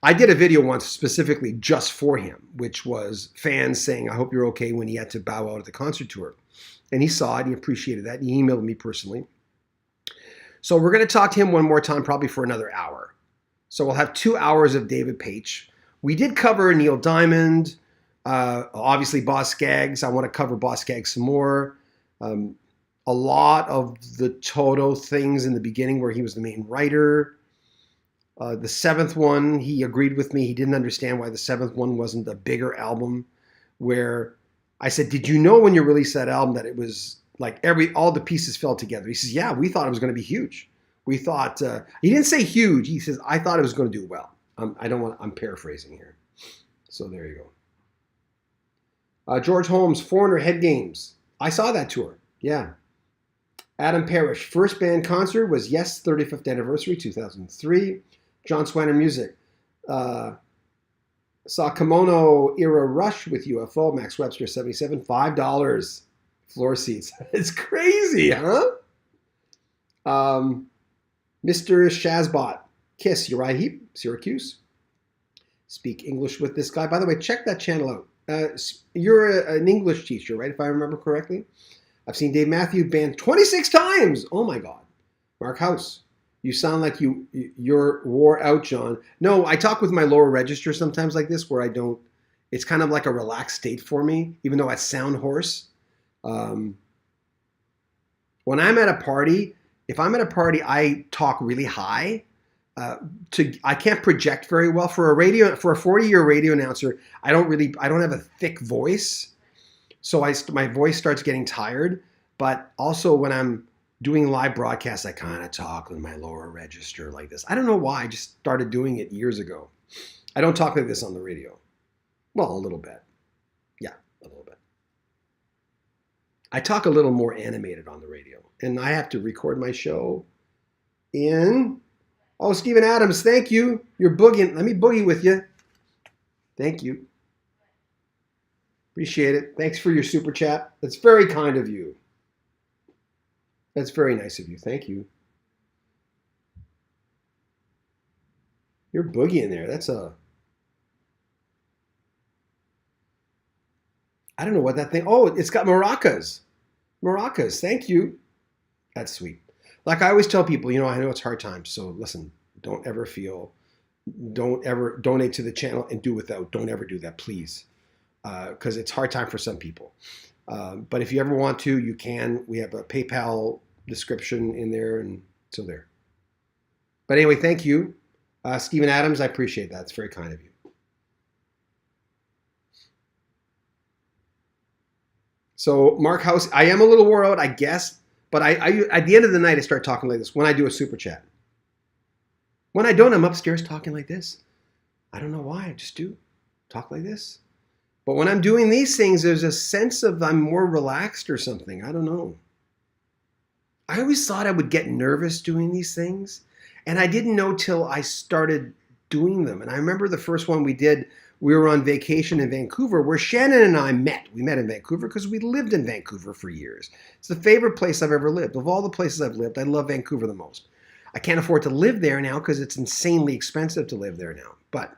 I did a video once specifically just for him, which was fans saying, "I hope you're okay," when he had to bow out of the concert tour, and he saw it, he appreciated that, and he emailed me personally. So we're going to talk to him one more time, probably for another hour. So we'll have 2 hours of David Paich. We did cover Neil Diamond, obviously Boz Scaggs. I want to cover Boz Scaggs some more. A lot of the Toto things in the beginning where he was the main writer. The seventh one, he agreed with me. He didn't understand why the seventh one wasn't a bigger album, where I said, did you know when you released that album that it was like all the pieces fell together? He says, yeah, we thought it was going to be huge. We thought, he didn't say huge. He says, I thought it was going to do well. I'm paraphrasing here. So there you go. George Holmes, Foreigner Head Games. I saw that tour. Yeah. Adam Parrish, first band concert was Yes, 35th anniversary, 2003. John Swanner Music. Saw Kimono Era Rush with UFO, Max Webster 77, $5 floor seats. It's crazy, huh? Mr. Shazbot, Kiss, Uriah Heep, Syracuse. Speak English with this guy. By the way, check that channel out. You're an English teacher, right, if I remember correctly? I've seen Dave Matthews Band 26 times. Oh, my God. Mark House, you sound like you're wore out, John. No, I talk with my lower register sometimes like this where I don't. It's kind of like a relaxed state for me, even though I sound hoarse. When I'm at a party, if I'm at a party, I talk really high. I can't project very well for a 40-year radio announcer. I don't have a thick voice, so my voice starts getting tired. But also when I'm doing live broadcasts, I kind of talk with my lower register like this. I don't know why. I just started doing it years ago. I don't talk like this on the radio. Well, a little bit. Yeah, a little bit. I talk a little more animated on the radio, and I have to record my show in. Oh, Stephen Adams, thank you. You're boogieing. Let me boogie with you. Thank you. Appreciate it. Thanks for your super chat. That's very kind of you. That's very nice of you. Thank you. You're boogieing there. I don't know what that thing. Oh, it's got maracas. Maracas. Thank you. That's sweet. Like I always tell people, I know it's hard times. So listen, don't ever donate to the channel and do without. Don't ever do that, please. Because it's hard time for some people. But if you ever want to, you can. We have a PayPal description in there, and so there. But anyway, thank you. Stephen Adams, I appreciate that. It's very kind of you. So Mark House, I am a little wore out, I guess. But I at the end of the night, I start talking like this when I do a super chat. When I don't, I'm upstairs talking like this. I don't know why. I just do talk like this. But when I'm doing these things, there's a sense of I'm more relaxed or something. I don't know. I always thought I would get nervous doing these things. And I didn't know till I started doing them. And I remember the first one we did, we were on vacation in Vancouver where Shannon and I met. We met in Vancouver because we lived in Vancouver for years. It's the favorite place I've ever lived. Of all the places I've lived, I love Vancouver the most. I can't afford to live there now because it's insanely expensive to live there now. But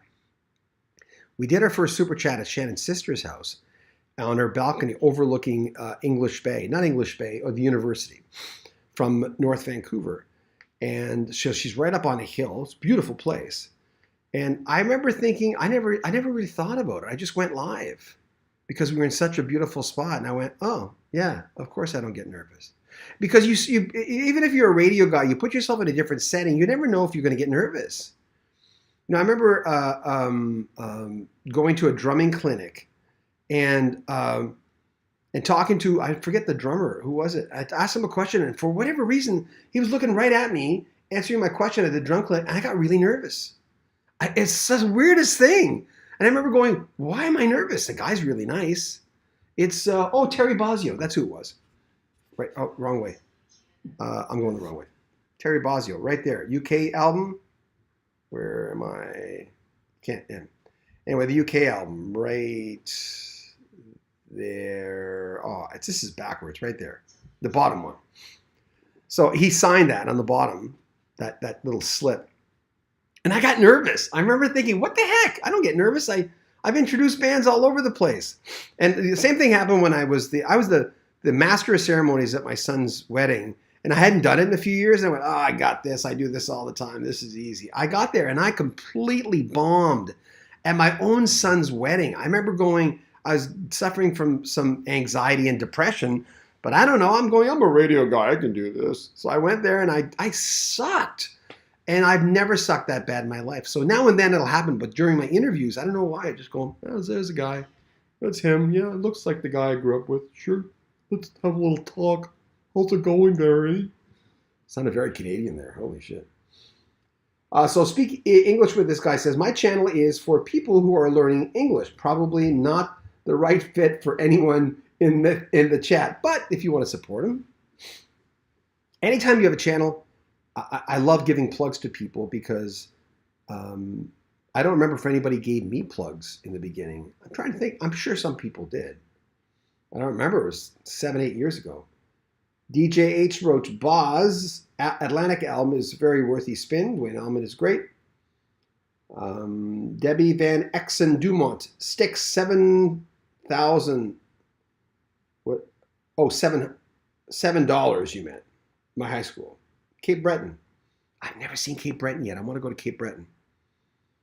we did our first super chat at Shannon's sister's house on her balcony overlooking English Bay, not English Bay, or the university from North Vancouver. And so she's right up on a hill. It's a beautiful place. And I remember thinking, I never really thought about it. I just went live because we were in such a beautiful spot. And I went, oh, yeah, of course I don't get nervous. Because you even if you're a radio guy, you put yourself in a different setting, you never know if you're going to get nervous. You know, I remember going to a drumming clinic and talking to, I forget the drummer, who was it? I asked him a question, and for whatever reason, he was looking right at me, answering my question at the drum clinic, and I got really nervous. It's the weirdest thing. And I remember going, why am I nervous? The guy's really nice. It's, Terry Bozzio. That's who it was. Right, oh, wrong way. I'm going the wrong way. Terry Bozzio, right there. UK album. Where am I? Can't. Yeah. Anyway, the UK album, right there. Oh, this is backwards, right there. The bottom one. So he signed that on the bottom, that little slip. And I got nervous. I remember thinking, what the heck? I don't get nervous. I've introduced bands all over the place. And the same thing happened when I was the master of ceremonies at my son's wedding. And I hadn't done it in a few years. And I went, oh, I got this. I do this all the time. This is easy. I got there and I completely bombed at my own son's wedding. I remember I was suffering from some anxiety and depression, but I don't know. I'm a radio guy. I can do this. So I went there and I sucked. And I've never sucked that bad in my life. So now and then it'll happen. But during my interviews, I don't know why. I just go, oh, there's a guy. That's him. Yeah, it looks like the guy I grew up with. Sure. Let's have a little talk. How's it going there, eh? Sounded very Canadian there. Holy shit. So speak English with this guy says, my channel is for people who are learning English. Probably not the right fit for anyone in the chat. But if you want to support him, anytime you have a channel, I love giving plugs to people because I don't remember if anybody gave me plugs in the beginning. I'm trying to think. I'm sure some people did. I don't remember. It was 7-8 years ago. DJ H. Roach Boz, Atlantic album is very worthy spin. Dwayne Allman is great. Debbie Van Exen Dumont, Sticks, 7,000. What? Oh, $7 you meant. My high school. Cape Breton. I've never seen Cape Breton yet. I want to go to Cape Breton.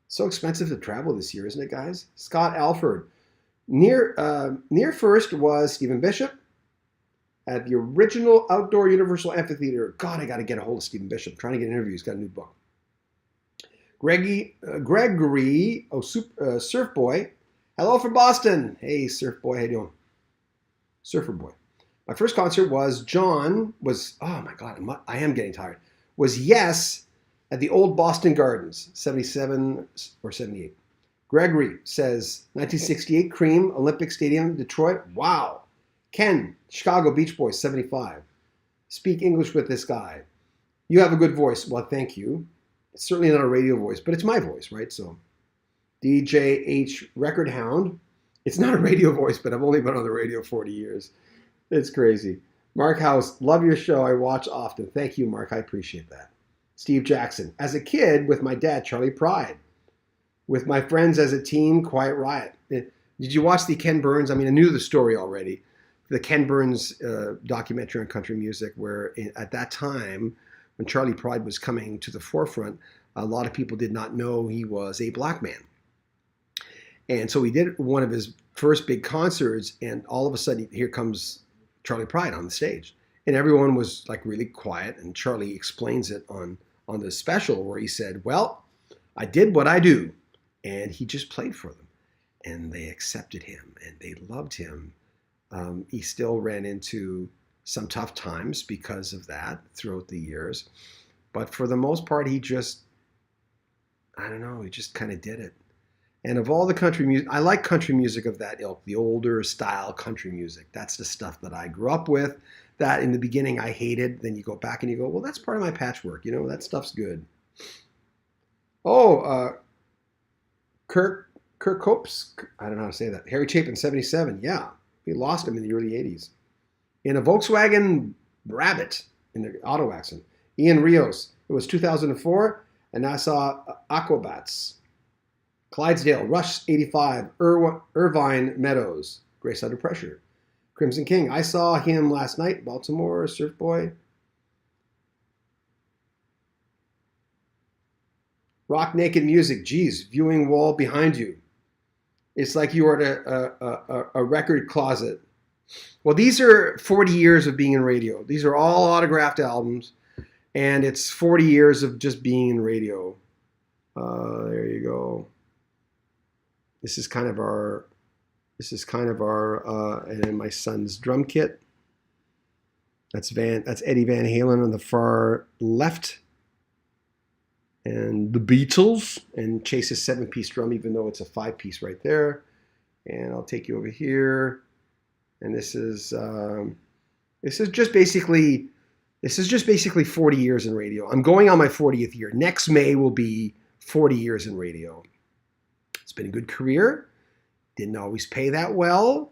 So expensive to travel this year, isn't it, guys? Scott Alford. Near first was Stephen Bishop at the original Outdoor Universal Amphitheater. God, I got to get a hold of Stephen Bishop. I'm trying to get an interview. He's got a new book. Gregory, Surf Boy. Hello from Boston. Hey, Surf Boy, how you doing? Surfer Boy. My first concert was oh my God, I am getting tired. Was Yes at the old Boston Gardens, 77 or 78. Gregory says, 1968 Cream, Olympic Stadium, Detroit. Wow. Ken, Chicago Beach Boys, 75. Speak English with this guy. You have a good voice. Well, thank you. It's certainly not a radio voice, but it's my voice, right? So DJ H. Record Hound. It's not a radio voice, but I've only been on the radio 40 years. It's crazy. Mark House, love your show. I watch often. Thank you, Mark. I appreciate that. Steve Jackson. As a kid, with my dad, Charlie Pride. With my friends as a teen, Quiet Riot. Did you watch the Ken Burns? I mean, I knew the story already. The Ken Burns documentary on country music, where at that time, when Charlie Pride was coming to the forefront, a lot of people did not know he was a black man. And so he did one of his first big concerts, and all of a sudden, here comes Charlie Pride on the stage. And everyone was like really quiet, and Charlie explains it on the special where he said, well, I did what I do. And he just played for them. And they accepted him, and they loved him. He still ran into some tough times because of that throughout the years. But for the most part, he just, I don't know, he just kind of did it. And of all the country music, I like country music of that ilk, the older style country music. That's the stuff that I grew up with, that in the beginning I hated. Then you go back and you go, well, that's part of my patchwork. You know, that stuff's good. Oh, Kirk Hopes, I don't know how to say that. Harry Chapin, 77. Yeah, we lost him in the early 80s. In a Volkswagen Rabbit, in the auto accident. Ian Rios, it was 2004, and I saw Aquabats. Clydesdale, Rush 85, Irvine Meadows, Grace Under Pressure. Crimson King, I saw him last night, Baltimore, Surf Boy. Rock Naked Music, geez, viewing wall behind you. It's like you are at a record closet. Well, these are 40 years of being in radio. These are all autographed albums, and it's 40 years of just being in radio. There you go. This is kind of our, and then my son's drum kit. That's Eddie Van Halen on the far left. And the Beatles, and Chase's 7-piece drum, even though it's a 5-piece right there. And I'll take you over here. And this is just basically 40 years in radio. I'm going on my 40th year. Next May will be 40 years in radio. It's been a good career. Didn't always pay that well.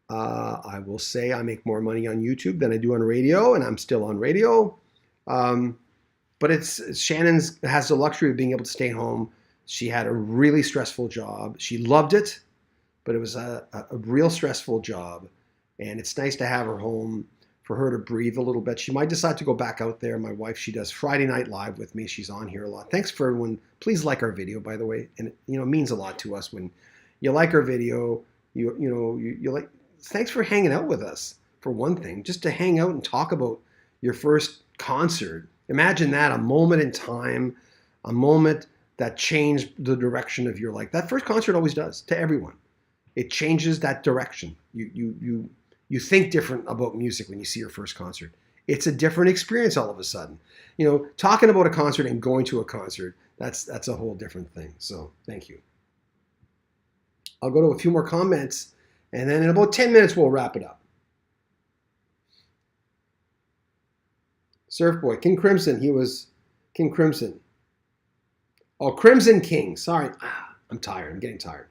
I will say I make more money on YouTube than I do on radio, and I'm still on radio. But Shannon has the luxury of being able to stay home. She had a really stressful job. She loved it, but it was a real stressful job. And it's nice to have her home for her to breathe a little bit. She might decide to go back out there. My wife, she does Friday Night Live with me. She's on here a lot. Thanks for everyone. Please like our video, by the way. And it means a lot to us when you like our video. You like. Thanks for hanging out with us, for one thing. Just to hang out and talk about your first concert. Imagine that, a moment in time, a moment that changed the direction of your life. That first concert always does, to everyone. It changes that direction. You think different about music when you see your first concert. It's a different experience all of a sudden. Talking about a concert and going to a concert, that's a whole different thing. So thank you. I'll go to a few more comments, and then in about 10 minutes, we'll wrap it up. Surf Boy, King Crimson. He was King Crimson. Oh, Crimson King. Sorry. I'm tired. I'm getting tired.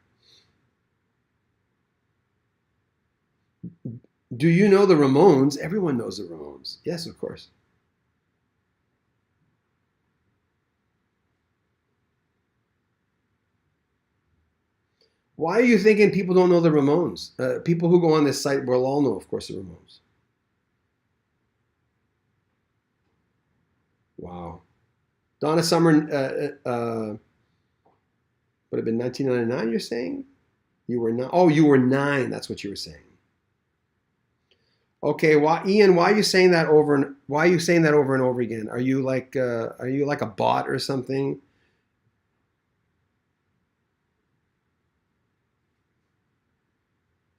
Do you know the Ramones? Everyone knows the Ramones. Yes, of course. Why are you thinking people don't know the Ramones? People who go on this site will all know, of course, the Ramones. Wow. Donna Summer would have been 1999, you're saying? You were 9. Oh, you were 9. That's what you were saying. Okay, Ian, why are you saying that over and over again? Are you like a bot or something?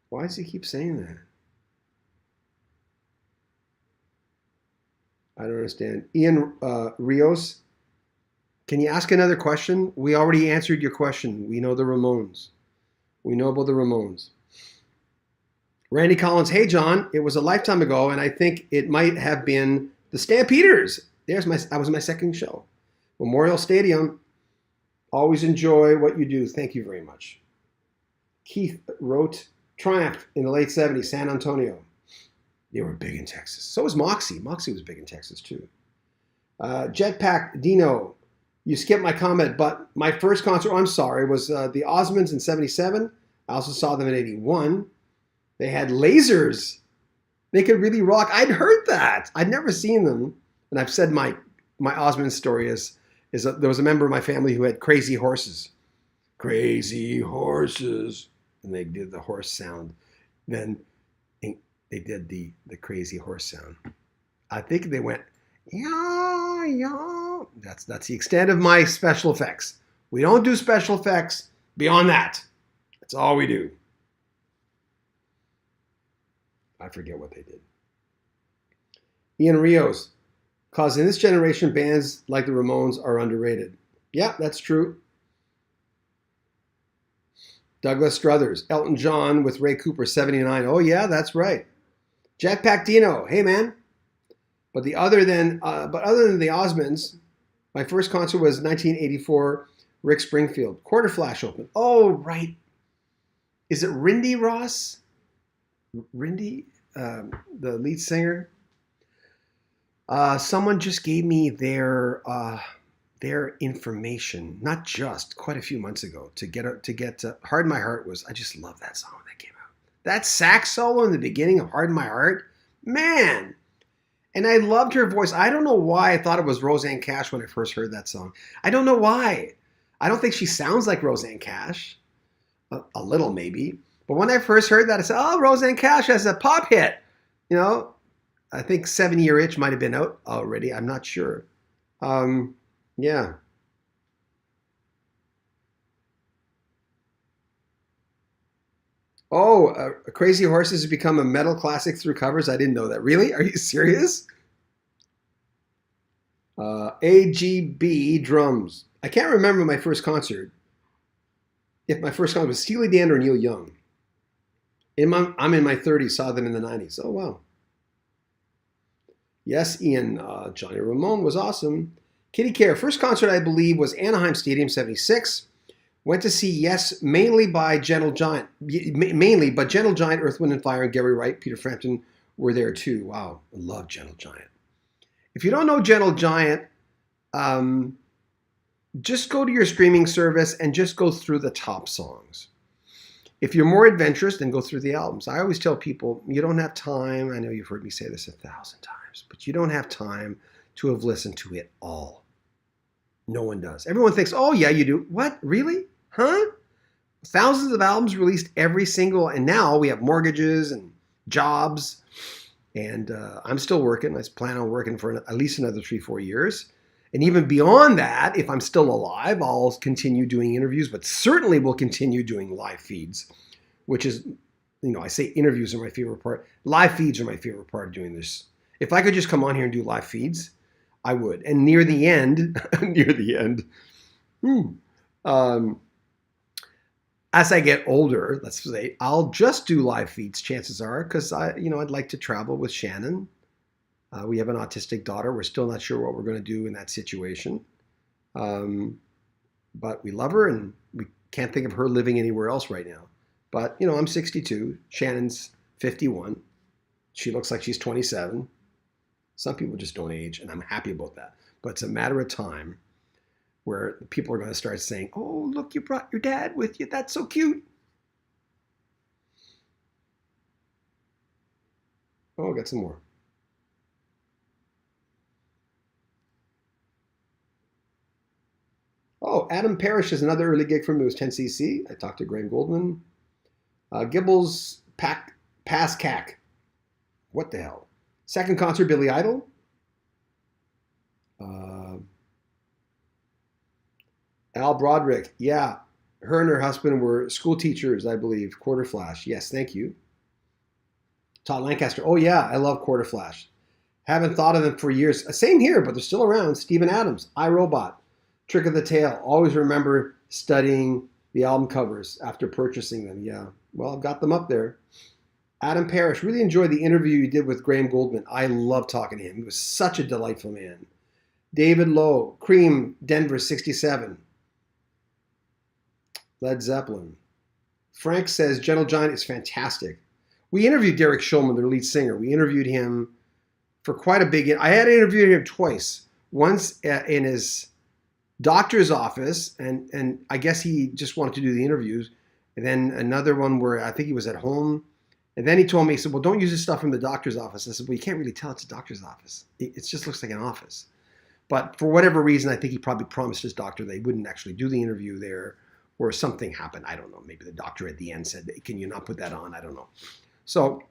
Why does he keep saying that? I don't understand. Ian Rios, can you ask another question? We already answered your question. We know the Ramones. We know about the Ramones. Randy Collins, hey John, it was a lifetime ago, and I think it might have been the Stampeders. That was my second show. Memorial Stadium. Always enjoy what you do. Thank you very much. Keith wrote, Triumph in the late 70s, San Antonio. They were big in Texas. So was Moxie. Moxie was big in Texas too. Jetpack Dino, you skipped my comment, but my first concert, I'm sorry, was the Osmonds in 77. I also saw them in 81. They had lasers. They could really rock. I'd heard that. I'd never seen them. And I've said my Osmond story is there was a member of my family who had crazy horses. crazy horses. And they did the horse sound. Then they did the crazy horse sound. I think they went, yeah, yeah. That's the extent of my special effects. We don't do special effects beyond that. That's all we do. I forget what they did. Ian Rios, cause in this generation, bands like the Ramones are underrated. Yeah, that's true. Douglas Struthers, Elton John with Ray Cooper, 79. Oh yeah, that's right. Jack Pacdino, hey man. But other than the Osmonds, my first concert was 1984, Rick Springfield, Quarter Flash Open. Oh right, is it Rindy Ross? Rindy, the lead singer. Someone just gave me their information, not just quite a few months ago, to get Hard My Heart was. I just love that song that came out. That sax solo in the beginning of Hard My Heart, man. And I loved her voice. I don't know why I thought it was Roseanne Cash when I first heard that song. I don't know why. I don't think she sounds like Roseanne Cash. A little maybe. But when I first heard that, I said, oh, Roseanne Cash has a pop hit. You know, I think 7 Year Itch might have been out already. I'm not sure. Yeah. Oh, Crazy Horses has become a metal classic through covers. I didn't know that. Really? Are you serious? AGB drums. I can't remember my first concert. If my first concert was Steely Dan or Neil Young. I'm in my 30s, saw them in the 90s. Oh, wow. Yes, Ian, Johnny Ramone was awesome. Kitty Care, first concert I believe was Anaheim Stadium, 76. Went to see Yes, mainly by Gentle Giant. But Gentle Giant, Earth, Wind & Fire, and Gary Wright, Peter Frampton were there too. Wow, I love Gentle Giant. If you don't know Gentle Giant, just go to your streaming service and just go through the top songs. If you're more adventurous, then go through the albums. I always tell people, you don't have time. I know you've heard me say this 1,000 times, but you don't have time to have listened to it all. No one does. Everyone thinks, oh yeah, you do. What? Really? Huh? Thousands of albums released every single, and now we have mortgages and jobs, and I'm still working. I plan on working for at least another 3-4 years. And even beyond that, if I'm still alive, I'll continue doing interviews, but certainly will continue doing live feeds, which is, I say interviews are my favorite part. Live feeds are my favorite part of doing this. If I could just come on here and do live feeds, I would. And near the end, as I get older, let's say, I'll just do live feeds, chances are, because I'd like to travel with Shannon. We have an autistic daughter. We're still not sure what we're going to do in that situation. But we love her, and we can't think of her living anywhere else right now. But, I'm 62. Shannon's 51. She looks like she's 27. Some people just don't age, and I'm happy about that. But it's a matter of time where people are going to start saying, oh, look, you brought your dad with you. That's so cute. Oh, I got some more. Oh, Adam Parrish is another early gig for me. It was 10cc. I talked to Graham Goldman. Gibbles Pass Cack. What the hell? Second concert, Billy Idol. Al Broderick. Yeah. Her and her husband were school teachers, I believe. Quarter Flash. Yes, thank you. Todd Lancaster. Oh, yeah. I love Quarter Flash. Haven't thought of them for years. Same here, but they're still around. Steven Adams. iRobot. Trick of the Tail. Always remember studying the album covers after purchasing them. Yeah. Well, I've got them up there. Adam Parrish. Really enjoyed the interview you did with Graham Goldman. I love talking to him. He was such a delightful man. David Lowe. Cream, Denver, 67. Led Zeppelin. Frank says Gentle Giant is fantastic. We interviewed Derek Shulman, their lead singer. We interviewed him for quite a big... I had interviewed him twice. Once in his doctor's office, and I guess he just wanted to do the interviews. And then another one where I think he was at home. And then he told me, he said, well, don't use this stuff from the doctor's office. I said, well, you can't really tell it's a doctor's office. It just looks like an office. But for whatever reason, I think he probably promised his doctor they wouldn't actually do the interview there, or something happened. I don't know. Maybe the doctor at the end said, "Can you not put that on?" I don't know. So it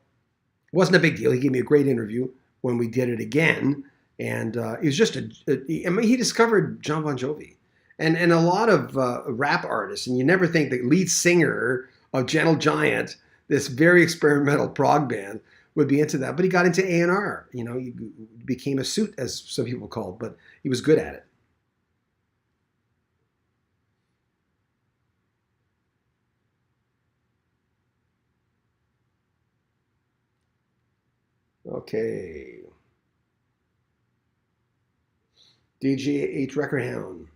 wasn't a big deal. He gave me a great interview when we did it again. And it was just he discovered John Bon Jovi and a lot of rap artists. And you never think the lead singer of Gentle Giant, this very experimental prog band, would be into that. But he got into A&R. You know, he became a suit, as some people call it, but he was good at it. Okay. DJ H. Recordhound.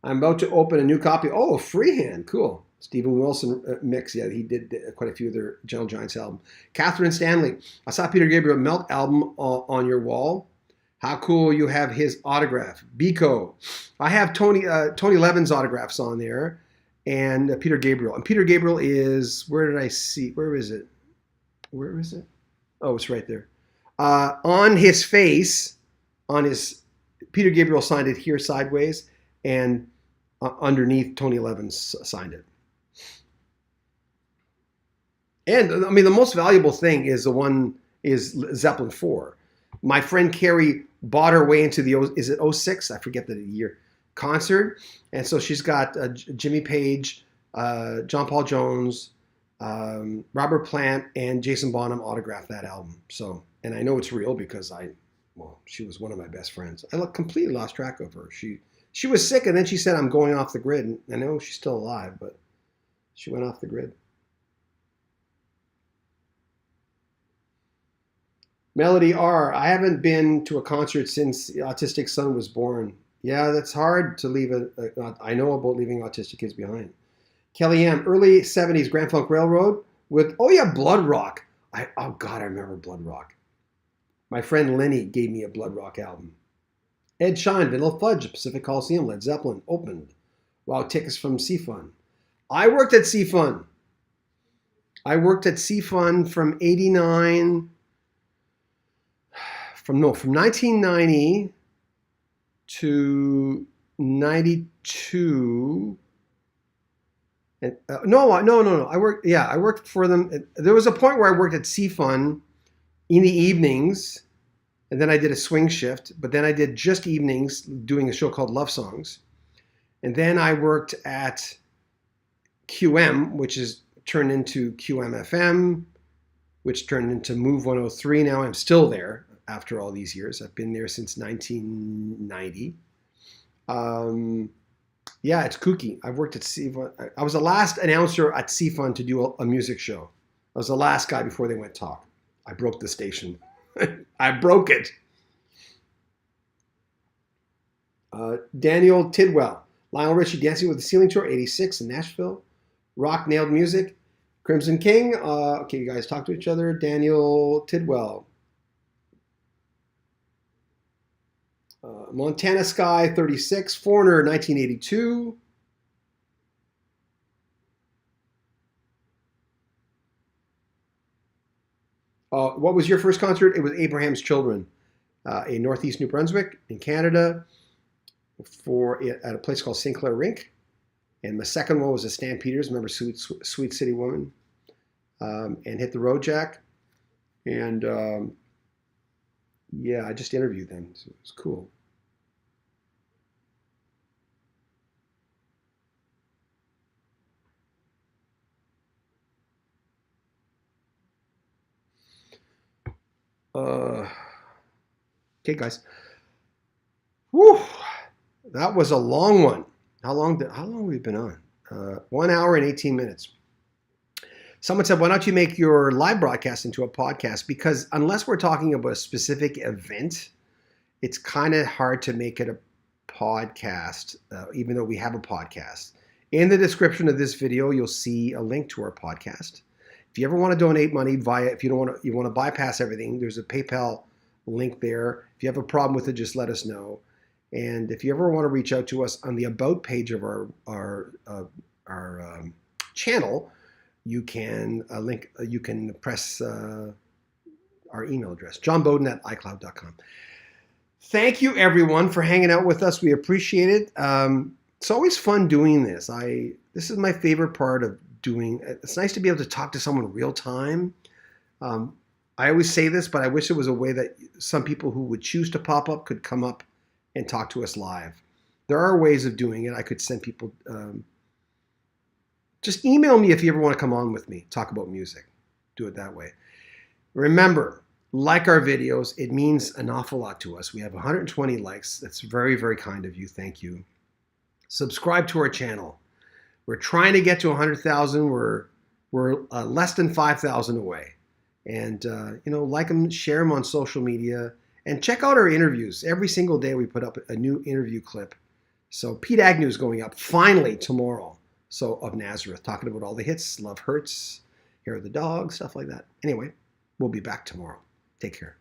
I'm about to open a new copy. Oh, Freehand. Cool. Stephen Wilson mix. Yeah, he did quite a few of their Gentle Giants albums. Catherine Stanley. I saw Peter Gabriel Melt album on your wall. How cool you have his autograph. Biko. I have Tony Levin's autographs on there and Peter Gabriel. And Peter Gabriel is, where did I see? Where is it? Where is it? Oh, it's right there. On his face, Peter Gabriel signed it here sideways, and underneath Tony Levin signed it. And I mean, the most valuable thing is Zeppelin 4. My friend Carrie bought her way into is it 06? I forget the year, concert. And so she's got Jimmy Page, John Paul Jones, Robert Plant, and Jason Bonham autographed that album. So, and I know it's real because she was one of my best friends. I completely lost track of her. She was sick, and then she said, "I'm going off the grid." And I know she's still alive, but she went off the grid. Melody R. I haven't been to a concert since the autistic son was born. Yeah, that's hard to leave I know about leaving autistic kids behind. Kelly M. Early 70s Grand Funk Railroad with, oh yeah, Blood Rock. Oh God, I remember Blood Rock. My friend Lenny gave me a Blood Rock album. Ed Shine, Vanilla Fudge, Pacific Coliseum, Led Zeppelin, opened. Wow, tickets from C-Fun. I worked at C-Fun. I worked at C-Fun from 89... From 1990 to 92. And no. I worked for them. There was a point where I worked at C-Fun in the evenings, and then I did a swing shift. But then I did just evenings, doing a show called Love Songs, and then I worked at QM, which is turned into QM-FM, which turned into Move 103. Now I'm still there. After all these years, I've been there since 1990. Yeah, it's kooky. I've worked at C-Fun. I was the last announcer at C-Fun to do a music show. I was the last guy before they went talk. I broke the station. I broke it. Daniel Tidwell. Lionel Richie Dancing with the Ceiling Tour, 86 in Nashville. Rock Nailed Music. Crimson King. Okay, you guys talk to each other. Daniel Tidwell. Montana Sky, 36. Foreigner, 1982. What was your first concert? It was Abraham's Children in Northeast New Brunswick in Canada at a place called St. Clair Rink. And my second one was a Stan Peters, remember Sweet City Woman, and Hit the Road Jack. And yeah, I just interviewed them. So it was cool. Okay, guys. Whew, that was a long one. How long have we been on? 1 hour and 18 minutes. Someone said, why don't you make your live broadcast into a podcast? Because unless we're talking about a specific event, it's kind of hard to make it a podcast, even though we have a podcast. In the description of this video, you'll see a link to our podcast. If you ever want to donate money if you want to bypass everything, there's a PayPal link there. If you have a problem with it, just let us know. And if you ever want to reach out to us on the About page of our channel, you can press our email address, johnbeaudin@icloud.com. Thank you, everyone, for hanging out with us. We appreciate it. It's always fun doing this. This is my favorite part of doing. It's nice to be able to talk to someone real time. Um, I always say this, but I wish there was a way that some people who would choose to pop up could come up and talk to us live. There are ways of doing it. I could send people. Just email me if you ever want to come on with me, talk about music. Do it that way. Remember, like our videos. It means an awful lot to us. We have 120 likes. That's very, very kind of you. Thank you. Subscribe to our channel. We're trying to get to 100,000. We're less than 5,000 away. And like them, share them on social media, and check out our interviews. Every single day we put up a new interview clip. So Pete Agnew is going up finally tomorrow. So of Nazareth, talking about all the hits, Love Hurts, Hair of the Dog, stuff like that. Anyway, we'll be back tomorrow. Take care.